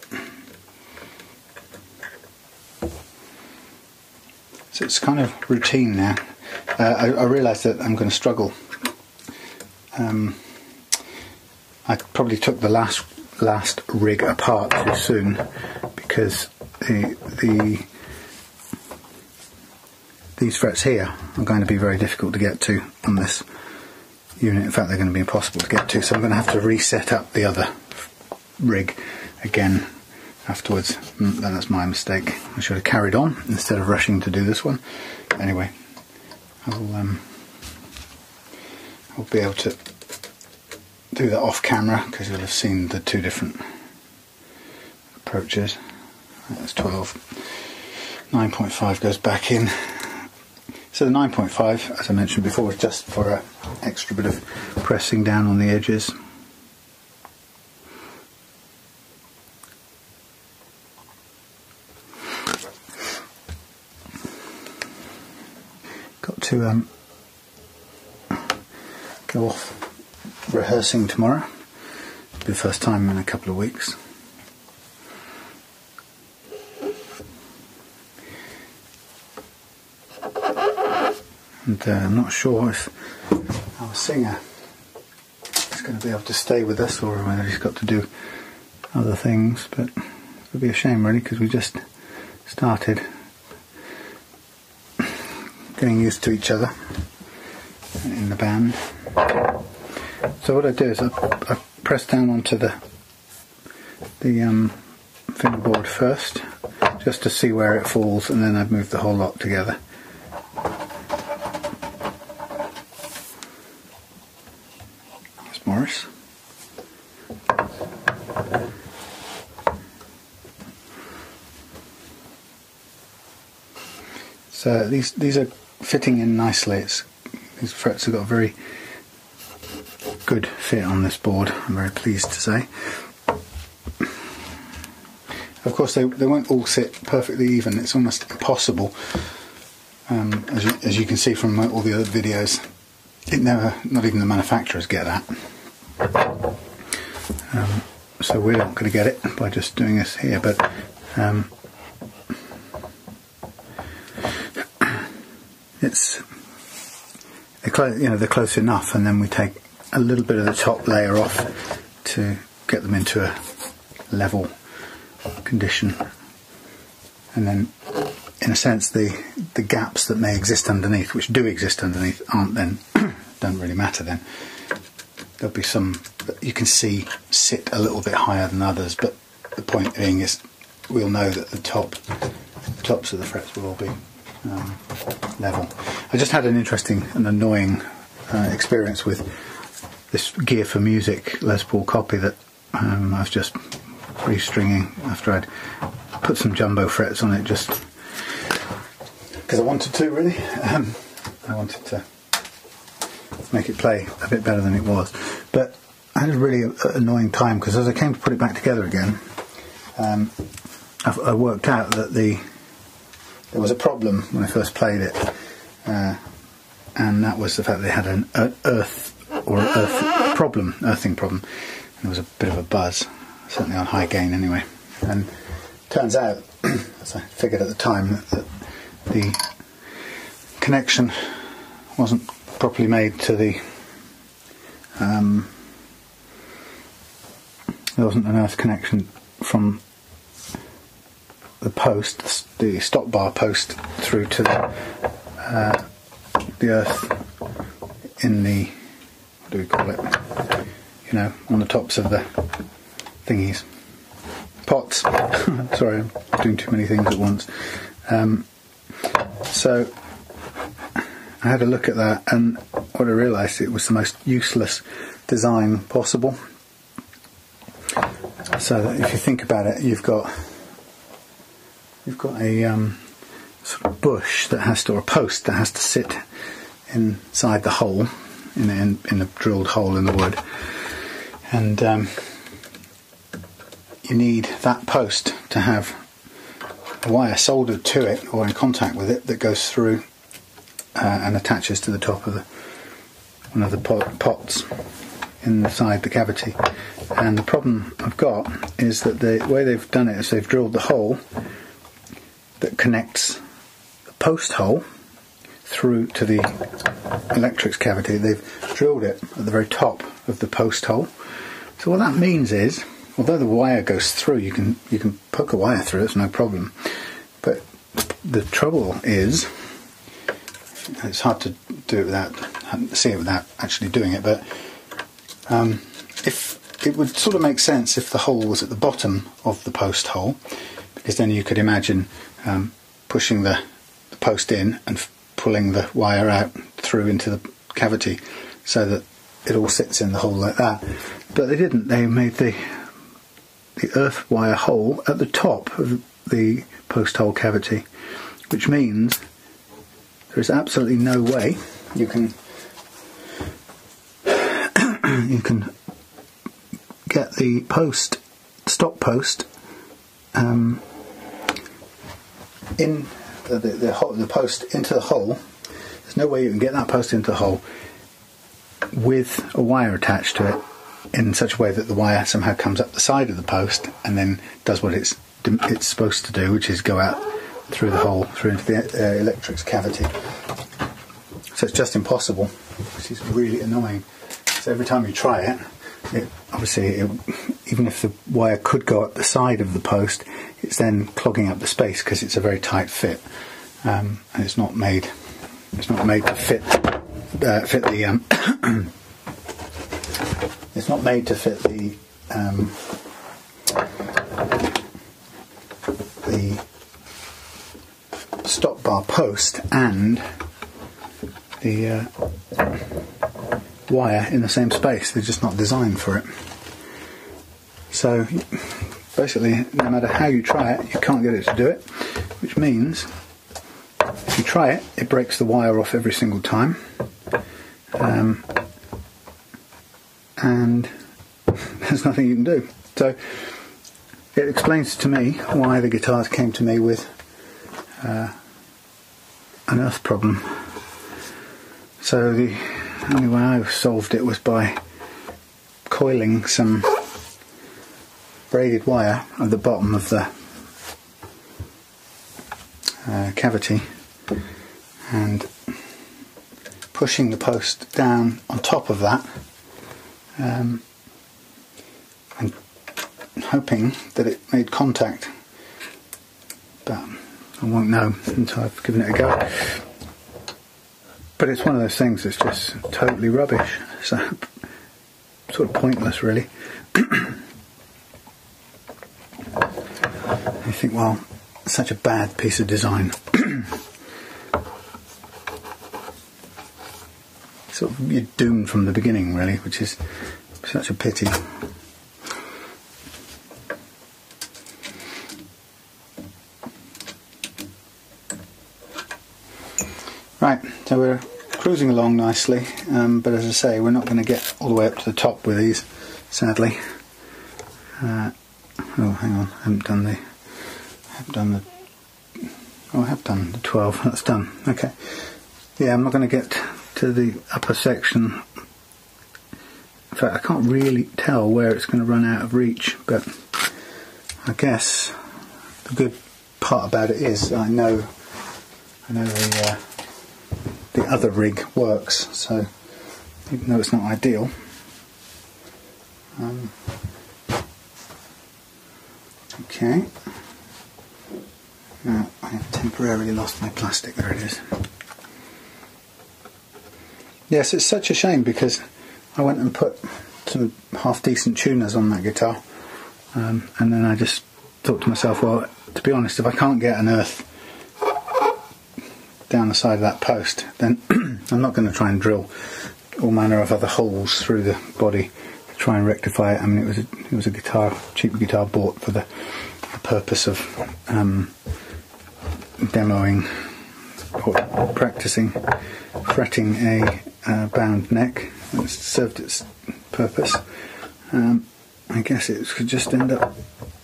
Speaker 1: So it's kind of routine now. I realise that I'm going to struggle. I probably took the last rig apart too soon because these frets here are going to be very difficult to get to on this unit. In fact, they're going to be impossible to get to, so I'm going to have to reset up the other rig again afterwards. That's my mistake. I should have carried on instead of rushing to do this one. Anyway, I'll be able to do that off camera because you'll have seen the two different approaches. That's 12. 9.5 goes back in. So the 9.5, as I mentioned before, is just for an extra bit of pressing down on the edges. Got to go off rehearsing tomorrow. It'll be the first time in a couple of weeks. And I'm not sure if our singer is going to be able to stay with us or whether he's got to do other things, but it would be a shame really, because we just started getting used to each other in the band. So what I do is I press down onto the fingerboard first, just to see where it falls, and then I'd move the whole lot together. There's Morris. So these are fitting in nicely. These frets have got a very good fit on this board, I'm very pleased to say. Of course they won't all sit perfectly even, it's almost impossible. As you can see from all the other videos, not even the manufacturers get that. So we're not going to get it by just doing this here, but they're close enough, and then we take a little bit of the top layer off to get them into a level condition, and then in a sense the gaps that may exist underneath, which do exist underneath, aren't then don't really matter then. There'll be some that you can see sit a little bit higher than others, but the point being is we'll know that the tops of the frets will all be level. I just had an interesting and annoying experience with this Gear for Music Les Paul copy that I was just restringing after I'd put some jumbo frets on it, just because I wanted to really. I wanted to make it play a bit better than it was, but I had a really annoying time, because as I came to put it back together again, I worked out that there was a problem when I first played it, and that was the fact they had an earthing problem, and there was a bit of a buzz, certainly on high gain anyway. And turns out, as I figured at the time, that the connection wasn't properly made to the there wasn't an earth connection from the post, the stop bar post, through to the earth in the, what do we call it, on the tops of the thingies, pots. Sorry, I'm doing too many things at once. So I had a look at that, and what I realised, it was the most useless design possible. So that if you think about it, you've got a sort of bush that has to, or a post that has to sit inside the hole, in a drilled hole in the wood, and you need that post to have a wire soldered to it or in contact with it that goes through and attaches to the top of one of the pots inside the cavity. And the problem I've got is that the way they've done it is they've drilled the hole that connects the post hole through to the electric's cavity. They've drilled it at the very top of the post hole. So what that means is, although the wire goes through, you can poke a wire through, it's no problem. But the trouble is, it's hard to do it without, see it without actually doing it, but if it would sort of make sense if the hole was at the bottom of the post hole, because then you could imagine pushing the post in and pulling the wire out through into the cavity so that it all sits in the hole like that. But they didn't. They made the earth wire hole at the top of the post hole cavity, which means there is absolutely no way you can get the stop post in the post into the hole. There's no way you can get that post into the hole with a wire attached to it in such a way that the wire somehow comes up the side of the post and then does what it's supposed to do, which is go out through the hole, through into the electric's cavity. So it's just impossible, which is really annoying. So every time you try it, even if the wire could go up the side of the post, it's then clogging up the space because it's a very tight fit, and it's not made. It's not made to fit the. It's not made to fit the stop bar post and the wire in the same space. They're just not designed for it. So basically, no matter how you try it, you can't get it to do it, which means if you try it, it breaks the wire off every single time, and there's nothing you can do. So it explains to me why the guitars came to me with an earth problem. So the only way I solved it was by coiling some braided wire at the bottom of the cavity and pushing the post down on top of that, and hoping that it made contact, but I won't know until I've given it a go. But it's one of those things that's just totally rubbish, so sort of pointless really. You think, well, such a bad piece of design. Sort of, you're doomed from the beginning really, which is such a pity. Right, so we're cruising along nicely, but as I say, we're not going to get all the way up to the top with these, sadly. Oh, hang on, I have done the 12, that's done, okay. Yeah, I'm not going to get to the upper section. In fact, I can't really tell where it's going to run out of reach, but I guess the good part about it is I know the other rig works, so even though it's not ideal, okay. Now I have temporarily lost my plastic. There it is. Yes, it's such a shame because I went and put some half decent tuners on that guitar, and then I just thought to myself, well, to be honest, if I can't get an earth down the side of that post, then I'm not going to try and drill all manner of other holes through the body to try and rectify it. I mean, it was a guitar, cheap guitar bought for the purpose of demoing or practicing fretting a bound neck. It's served its purpose. I guess it could just end up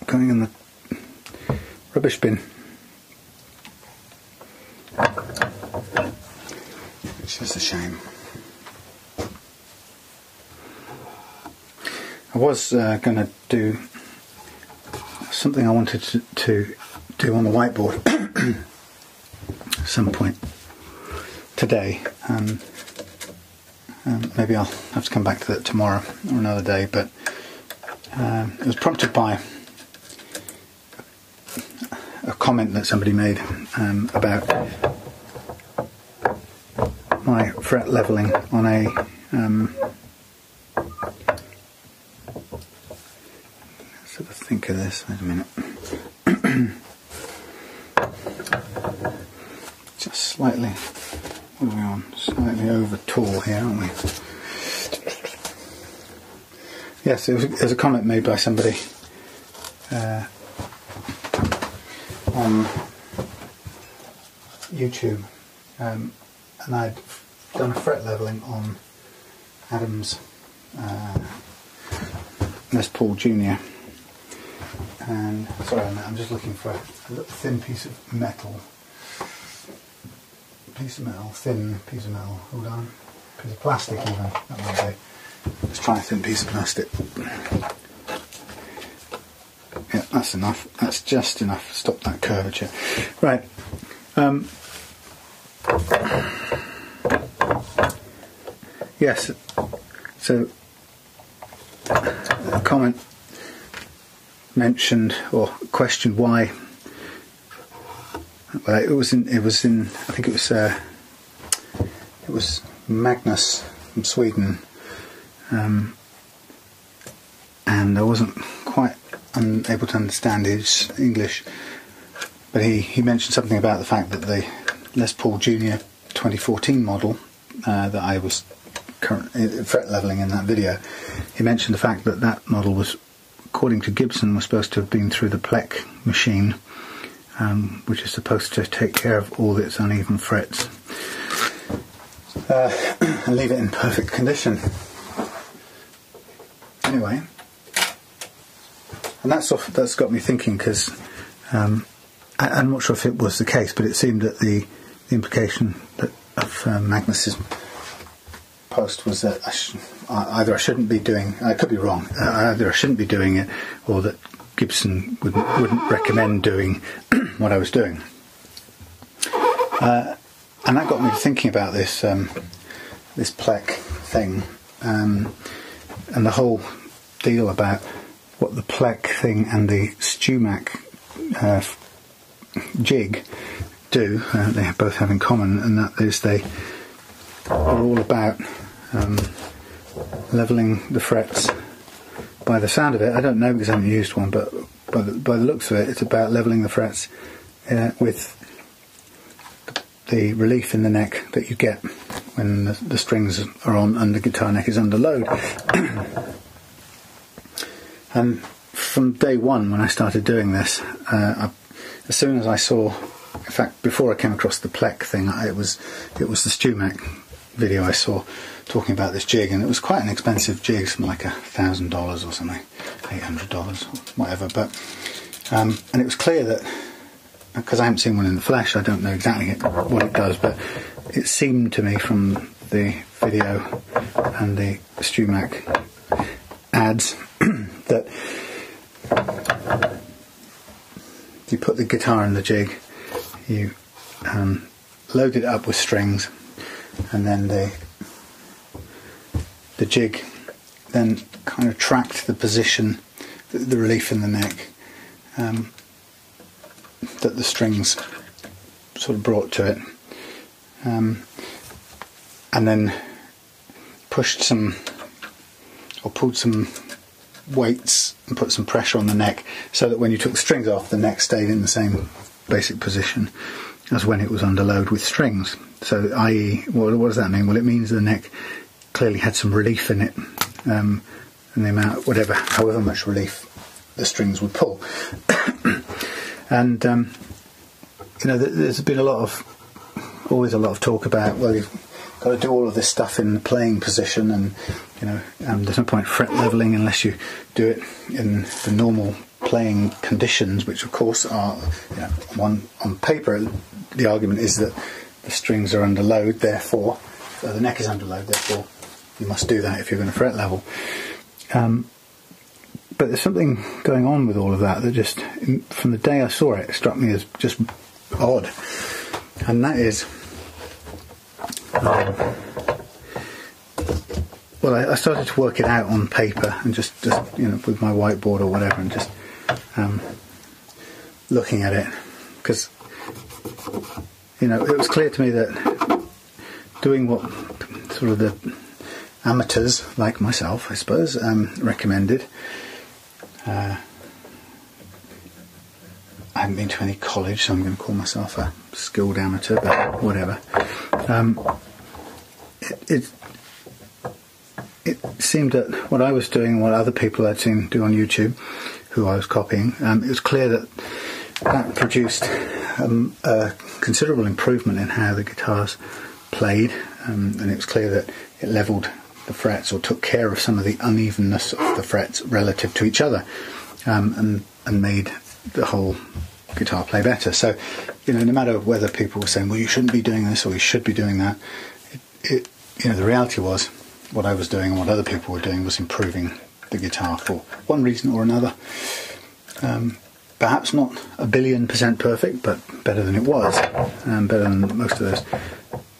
Speaker 1: going in the rubbish bin, which is a shame. I was going to do something I wanted to do on the whiteboard at some point today. Maybe I'll have to come back to that tomorrow or another day, but it was prompted by a comment that somebody made about my fret leveling on a sort of think of this, wait a minute. Just slightly, what are we on? Slightly over tall here, aren't we? Yes, it was a comment made by somebody on YouTube, and I'd done a fret leveling on Adam's Les Paul Jr. And sorry, I'm just looking for a little thin piece of metal. Thin piece of metal. Hold on. piece of plastic even. That might be. Let's try a thin piece of plastic. Yeah, that's enough. That's just enough to stop that curvature. Right. Yes. So, a comment mentioned or questioned why. Well, it was in. I think it was Magnus from Sweden, and I wasn't quite unable to understand his English, but he mentioned something about the fact that the Les Paul Junior 2014 model that I was fret leveling in that video, he mentioned the fact that that model was, according to Gibson, was supposed to have been through the Plec machine, which is supposed to take care of all its uneven frets and leave it in perfect condition. Anyway, and that's got me thinking, because I'm not sure if it was the case, but it seemed that the implication of Magnus's post was that either I shouldn't be doing, I could be wrong, either I shouldn't be doing it, or that Gibson wouldn't recommend doing what I was doing. And that got me thinking about this this Plec thing, and the whole deal about what the Plec thing and the Stumac jig do. They both have in common, and that is they are all about levelling the frets. By the sound of it, I don't know because I haven't used one, but by the looks of it, it's about levelling the frets with the relief in the neck that you get when the strings are on and the guitar neck is under load. And from day one, when I started doing this, as soon as I saw, in fact, before I came across the Plec thing, it was the Stumac video I saw talking about this jig, and it was quite an expensive jig, something like $1,000 or something, $800, whatever. But and it was clear that, because I haven't seen one in the flesh, I don't know exactly what it does, but it seemed to me from the video and the Stumac ads that you put the guitar in the jig, you load it up with strings, and then the jig then kind of tracked the position, the relief in the neck that the strings sort of brought to it, and then pushed some or pulled some weights and put some pressure on the neck, so that when you took the strings off, the neck stayed in the same basic position as when it was under load with strings. So, i.e., what does that mean? Well, it means the neck clearly had some relief in it, and the amount, however much relief the strings would pull. And there's been always a lot of talk about, well, you've got to do all of this stuff in the playing position, and there's no point fret leveling unless you do it in the normal playing conditions, which of course are, on paper the argument is that the strings are under load, therefore the neck is under load, therefore you must do that if you're going to fret level. But there's something going on with all of that just, from the day I saw it, struck me as just odd. And that is, I started to work it out on paper, and just with my whiteboard or whatever, and just looking at it, because it was clear to me that doing what sort of the amateurs like myself, I suppose, recommended. I haven't been to any college, so I'm going to call myself a skilled amateur, but whatever. It seemed that what I was doing and what other people I'd seen do on YouTube, who I was copying, it was clear that produced a considerable improvement in how the guitars played, and it was clear that it levelled the frets, or took care of some of the unevenness of the frets relative to each other, and made the whole guitar play better. So, no matter whether people were saying, well, you shouldn't be doing this or you should be doing that, you know, the reality was what I was doing and what other people were doing was improving the guitar for one reason or another. Perhaps not 1,000,000,000% perfect, but better than it was, and better than most of those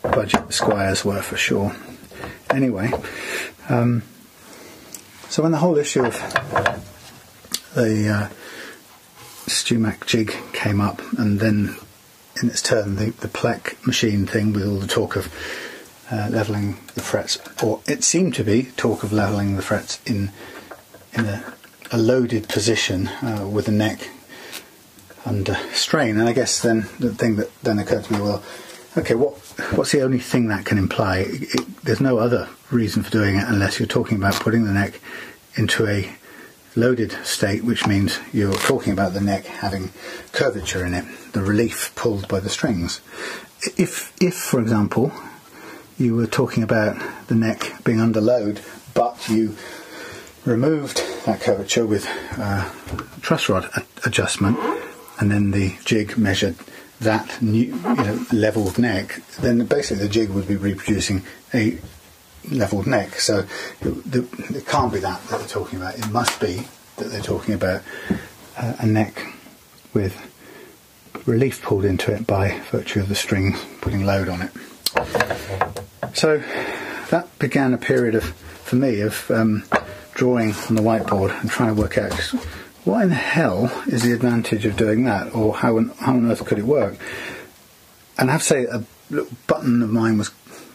Speaker 1: budget Squires were for sure. Anyway, so when the whole issue of the Stumac jig came up, and then in its turn the Plec machine thing with all the talk of levelling the frets, or it seemed to be talk of levelling the frets in a loaded position with the neck under strain, and I guess then the thing that then occurred to me, well, okay, what's the only thing that can imply? There's no other reason for doing it unless you're talking about putting the neck into a loaded state, which means you're talking about the neck having curvature in it, the relief pulled by the strings. If for example, you were talking about the neck being under load, but you removed that curvature with truss rod adjustment, and then the jig measured that new, leveled neck, then basically the jig would be reproducing a leveled neck. So it can't be that they're talking about. It must be that they're talking about a neck with relief pulled into it by virtue of the strings putting load on it. So that began a period for me of drawing on the whiteboard and trying to work out just what in the hell is the advantage of doing that, or how on earth could it work. And I have to say, a little button of mine was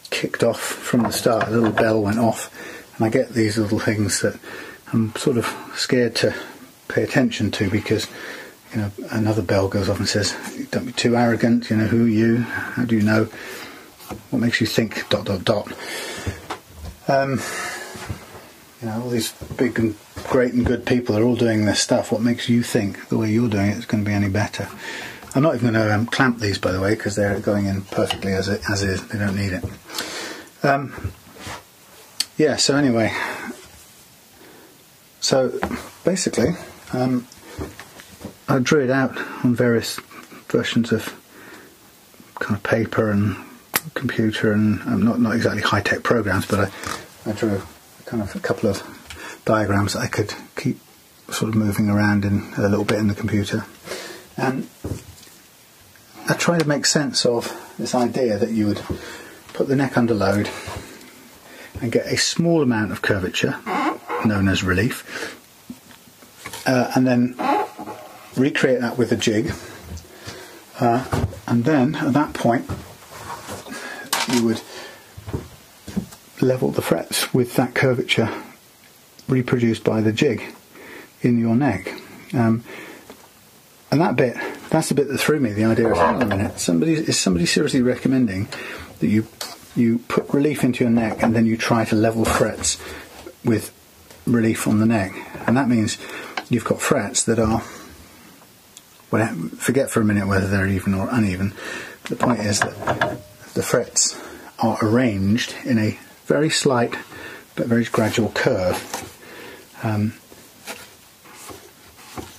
Speaker 1: kicked off from the start. A little bell went off, and I get these little things that I'm sort of scared to pay attention to, because another bell goes off and says, "Don't be too arrogant. Who are you? How do you know? What makes you think ... all these big and great and good people are all doing this stuff. What makes you think the way you're doing it is going to be any better?" I'm not even going to clamp these, by the way, because they're going in perfectly as is. They don't need it. So anyway, so basically I drew it out on various versions of kind of paper and computer, and not exactly high-tech programs, but I drew kind of a couple of diagrams that I could keep sort of moving around in a little bit in the computer, and I tried to make sense of this idea that you would put the neck under load and get a small amount of curvature known as relief, and then recreate that with a jig, and then at that point you would level the frets with that curvature reproduced by the jig in your neck. And that's the bit that threw me, the idea of, hang on a minute, is somebody seriously recommending that you put relief into your neck and then you try to level frets with relief on the neck? And that means you've got frets that are, well, forget for a minute whether they're even or uneven. The point is that the frets are arranged in a very slight but very gradual curve, and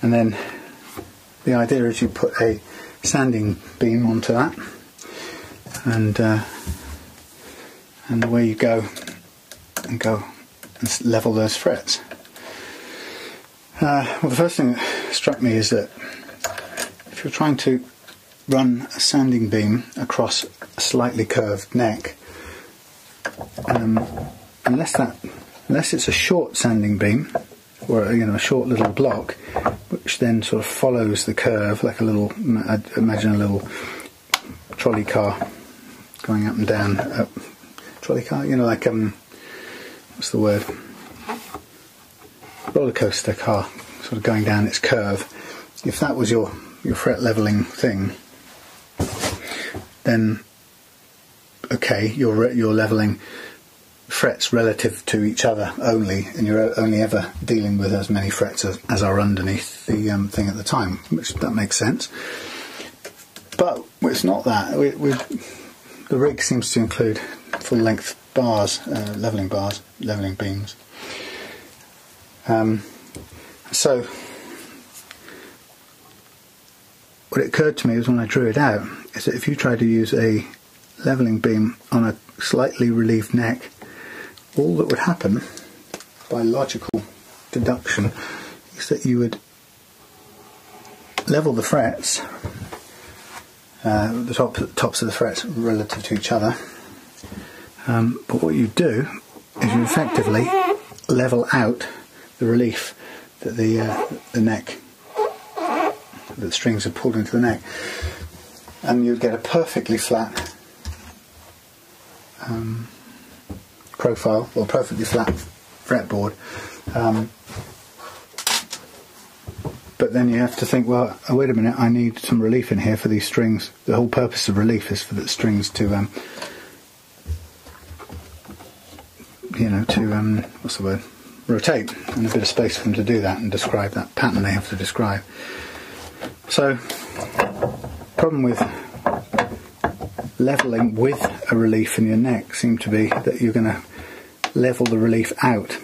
Speaker 1: then the idea is you put a sanding beam onto that, and away you go and level those frets. Well, the first thing that struck me is that if you're trying to run a sanding beam across a slightly curved neck, unless it's a short sanding beam, or a short little block, which then sort of follows the curve like a little, imagine a little trolley car going up and down. Trolley car, like what's the word? Roller coaster car, sort of going down its curve. If that was your fret leveling thing, then okay, you're leveling frets relative to each other only, and you're only ever dealing with as many frets as are underneath the thing at the time, which that makes sense. But it's not that. The rig seems to include full-length bars, leveling beams. So what occurred to me was, when I drew it out, is that if you try to use a levelling beam on a slightly relieved neck, all that would happen by logical deduction is that you would level the frets, the tops of the frets relative to each other, but what you do is you effectively level out the relief that the neck, that the strings are pulled into the neck, and you'd get a perfectly flat profile, or perfectly flat fretboard. But then you have to think, well, oh, wait a minute, I need some relief in here for these strings. The whole purpose of relief is for the strings to, what's the word? Rotate, and a bit of space for them to do that and describe that pattern they have to describe. So, problem with levelling with a relief in your neck seemed to be that you're going to level the relief out.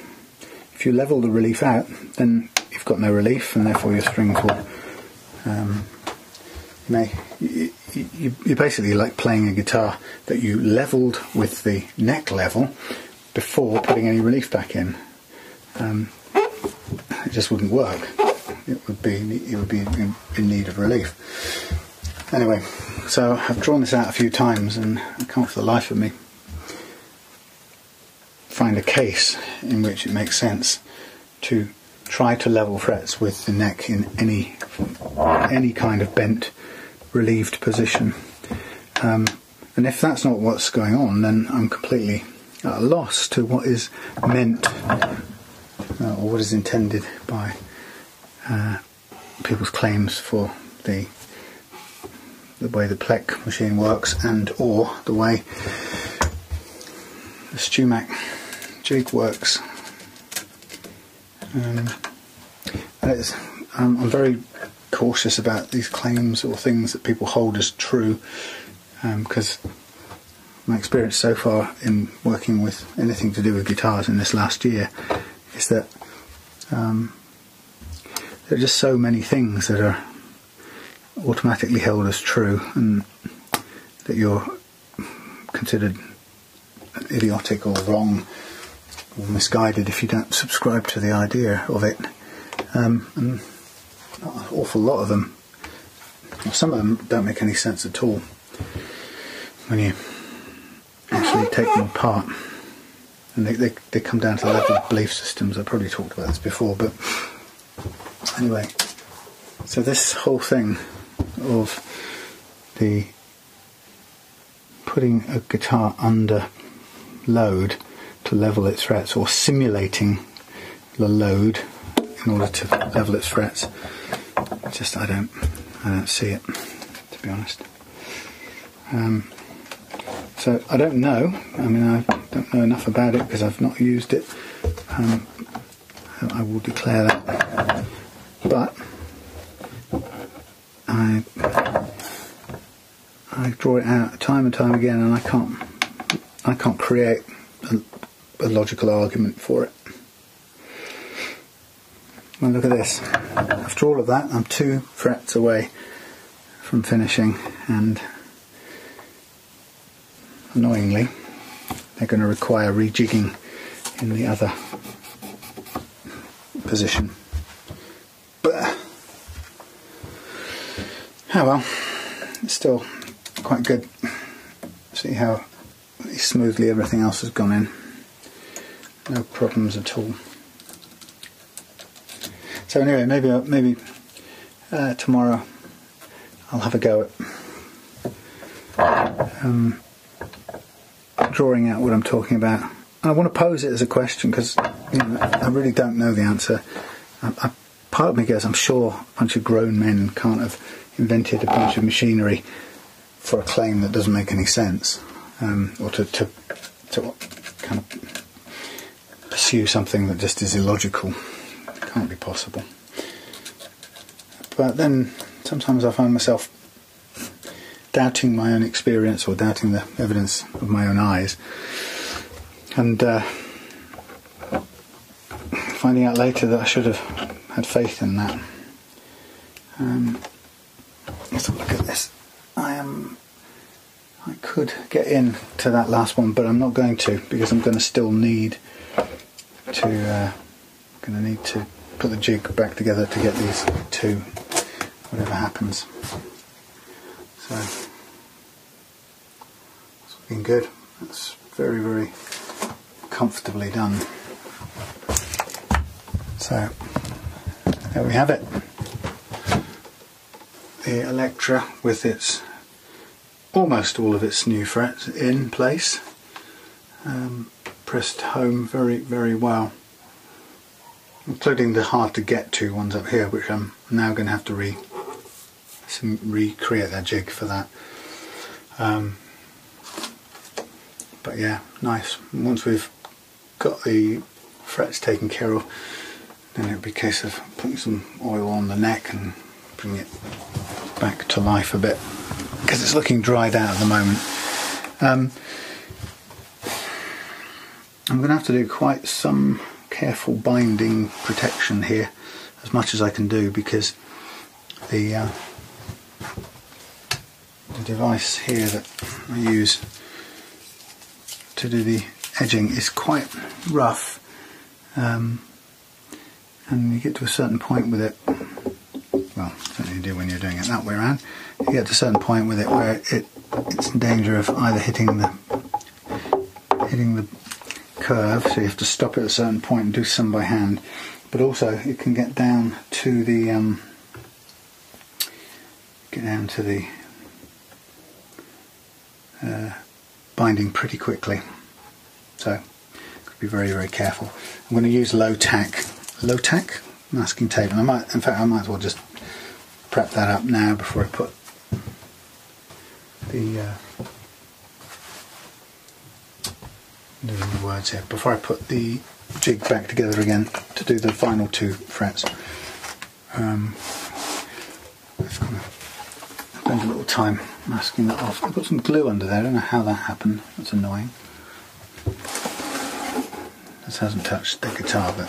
Speaker 1: If you level the relief out, then you've got no relief, and therefore your strings will you're basically like playing a guitar that you levelled with the neck level before putting any relief back in. It just wouldn't work. You would be in need of relief. Anyway, so I've drawn this out a few times, and I can't for the life of me find a case in which it makes sense to try to level frets with the neck in any kind of bent, relieved position. And if that's not what's going on, then I'm completely at a loss to what is meant or what is intended by people's claims for the way the Plek machine works, and or the way the Stumac jig works. I'm very cautious about these claims or things that people hold as true, because my experience so far in working with anything to do with guitars in this last year is that there are just so many things that are automatically held as true, and that you're considered idiotic or wrong or misguided if you don't subscribe to the idea of it. And an awful lot of them, or some of them, don't make any sense at all when you actually take them apart, and they come down to the level of belief systems. I probably talked about this before, but anyway, so this whole thing of the putting a guitar under load to level its frets, or simulating the load in order to level its frets, just I don't see it, to be honest. So I don't know. I mean, I don't know enough about it because I've not used it. I will declare that. But I draw it out time and time again, and I can't create a logical argument for it. Well, look at this. After all of that, I'm 2 frets away from finishing, and annoyingly, they're going to require rejigging in the other position. But, oh well, it's still quite good. See how smoothly everything else has gone in. No problems at all. So anyway, maybe tomorrow I'll have a go at drawing out what I'm talking about. I want to pose it as a question because I really don't know the answer. Part of me goes, I'm sure a bunch of grown men can't have invented a bunch of machinery for a claim that doesn't make any sense, or to kind of pursue something that just is illogical. It can't be possible. But then sometimes I find myself doubting my own experience, or doubting the evidence of my own eyes, and finding out later that I should have had faith in that. Let's have a look at this. I could get in to that last one, but I'm not going to, because I'm going to still need to put the jig back together to get these two, whatever happens. So it's looking good. That's very, very comfortably done. So there we have it. The Electra with its almost all of its new frets in place, pressed home very, very well, including the hard to get to ones up here, which I'm now going to have to recreate that jig for that. But yeah, nice. Once we've got the frets taken care of, then it'll be a case of putting some oil on the neck and bring it back to life a bit, because it's looking dried out at the moment. I'm going to have to do quite some careful binding protection here, as much as I can do, because the device here that I use to do the edging is quite rough, and you get to a certain point with it, well, certainly you do when you're doing it that way around, you get to a certain point with it where it's in danger of either hitting the curve, so you have to stop at a certain point and do some by hand, but also it can get down to the binding pretty quickly, so be very, very careful. I'm going to use low tack masking tape, and I might as well just prep that up now before I put the before I put the jig back together again to do the final two frets. I've spent a little time masking that off. I put some glue under there. I don't know how that happened. That's annoying. This hasn't touched the guitar, but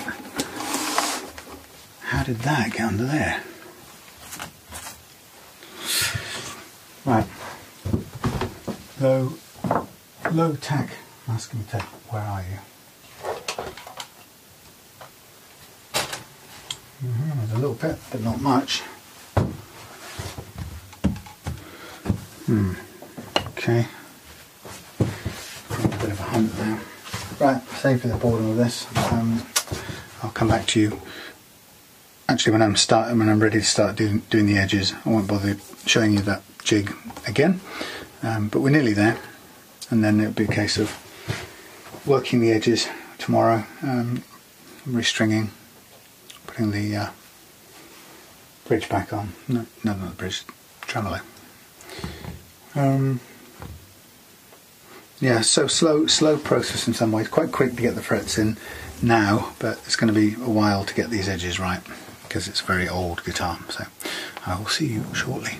Speaker 1: how did that get under there? Right. Low tack masking tape. Where are you? There's a little bit, but not much. Okay. A bit of a hunt now. Right, save for the boredom of this. I'll come back to you. Actually, when I'm ready to start doing the edges, I won't bother showing you that jig again. But we're nearly there, and then it'll be a case of working the edges tomorrow, restringing, putting the bridge back on. No, not the bridge, tremelo. Yeah, so slow process in some ways. Quite quick to get the frets in now, but it's going to be a while to get these edges right, because it's a very old guitar. So I will see you shortly.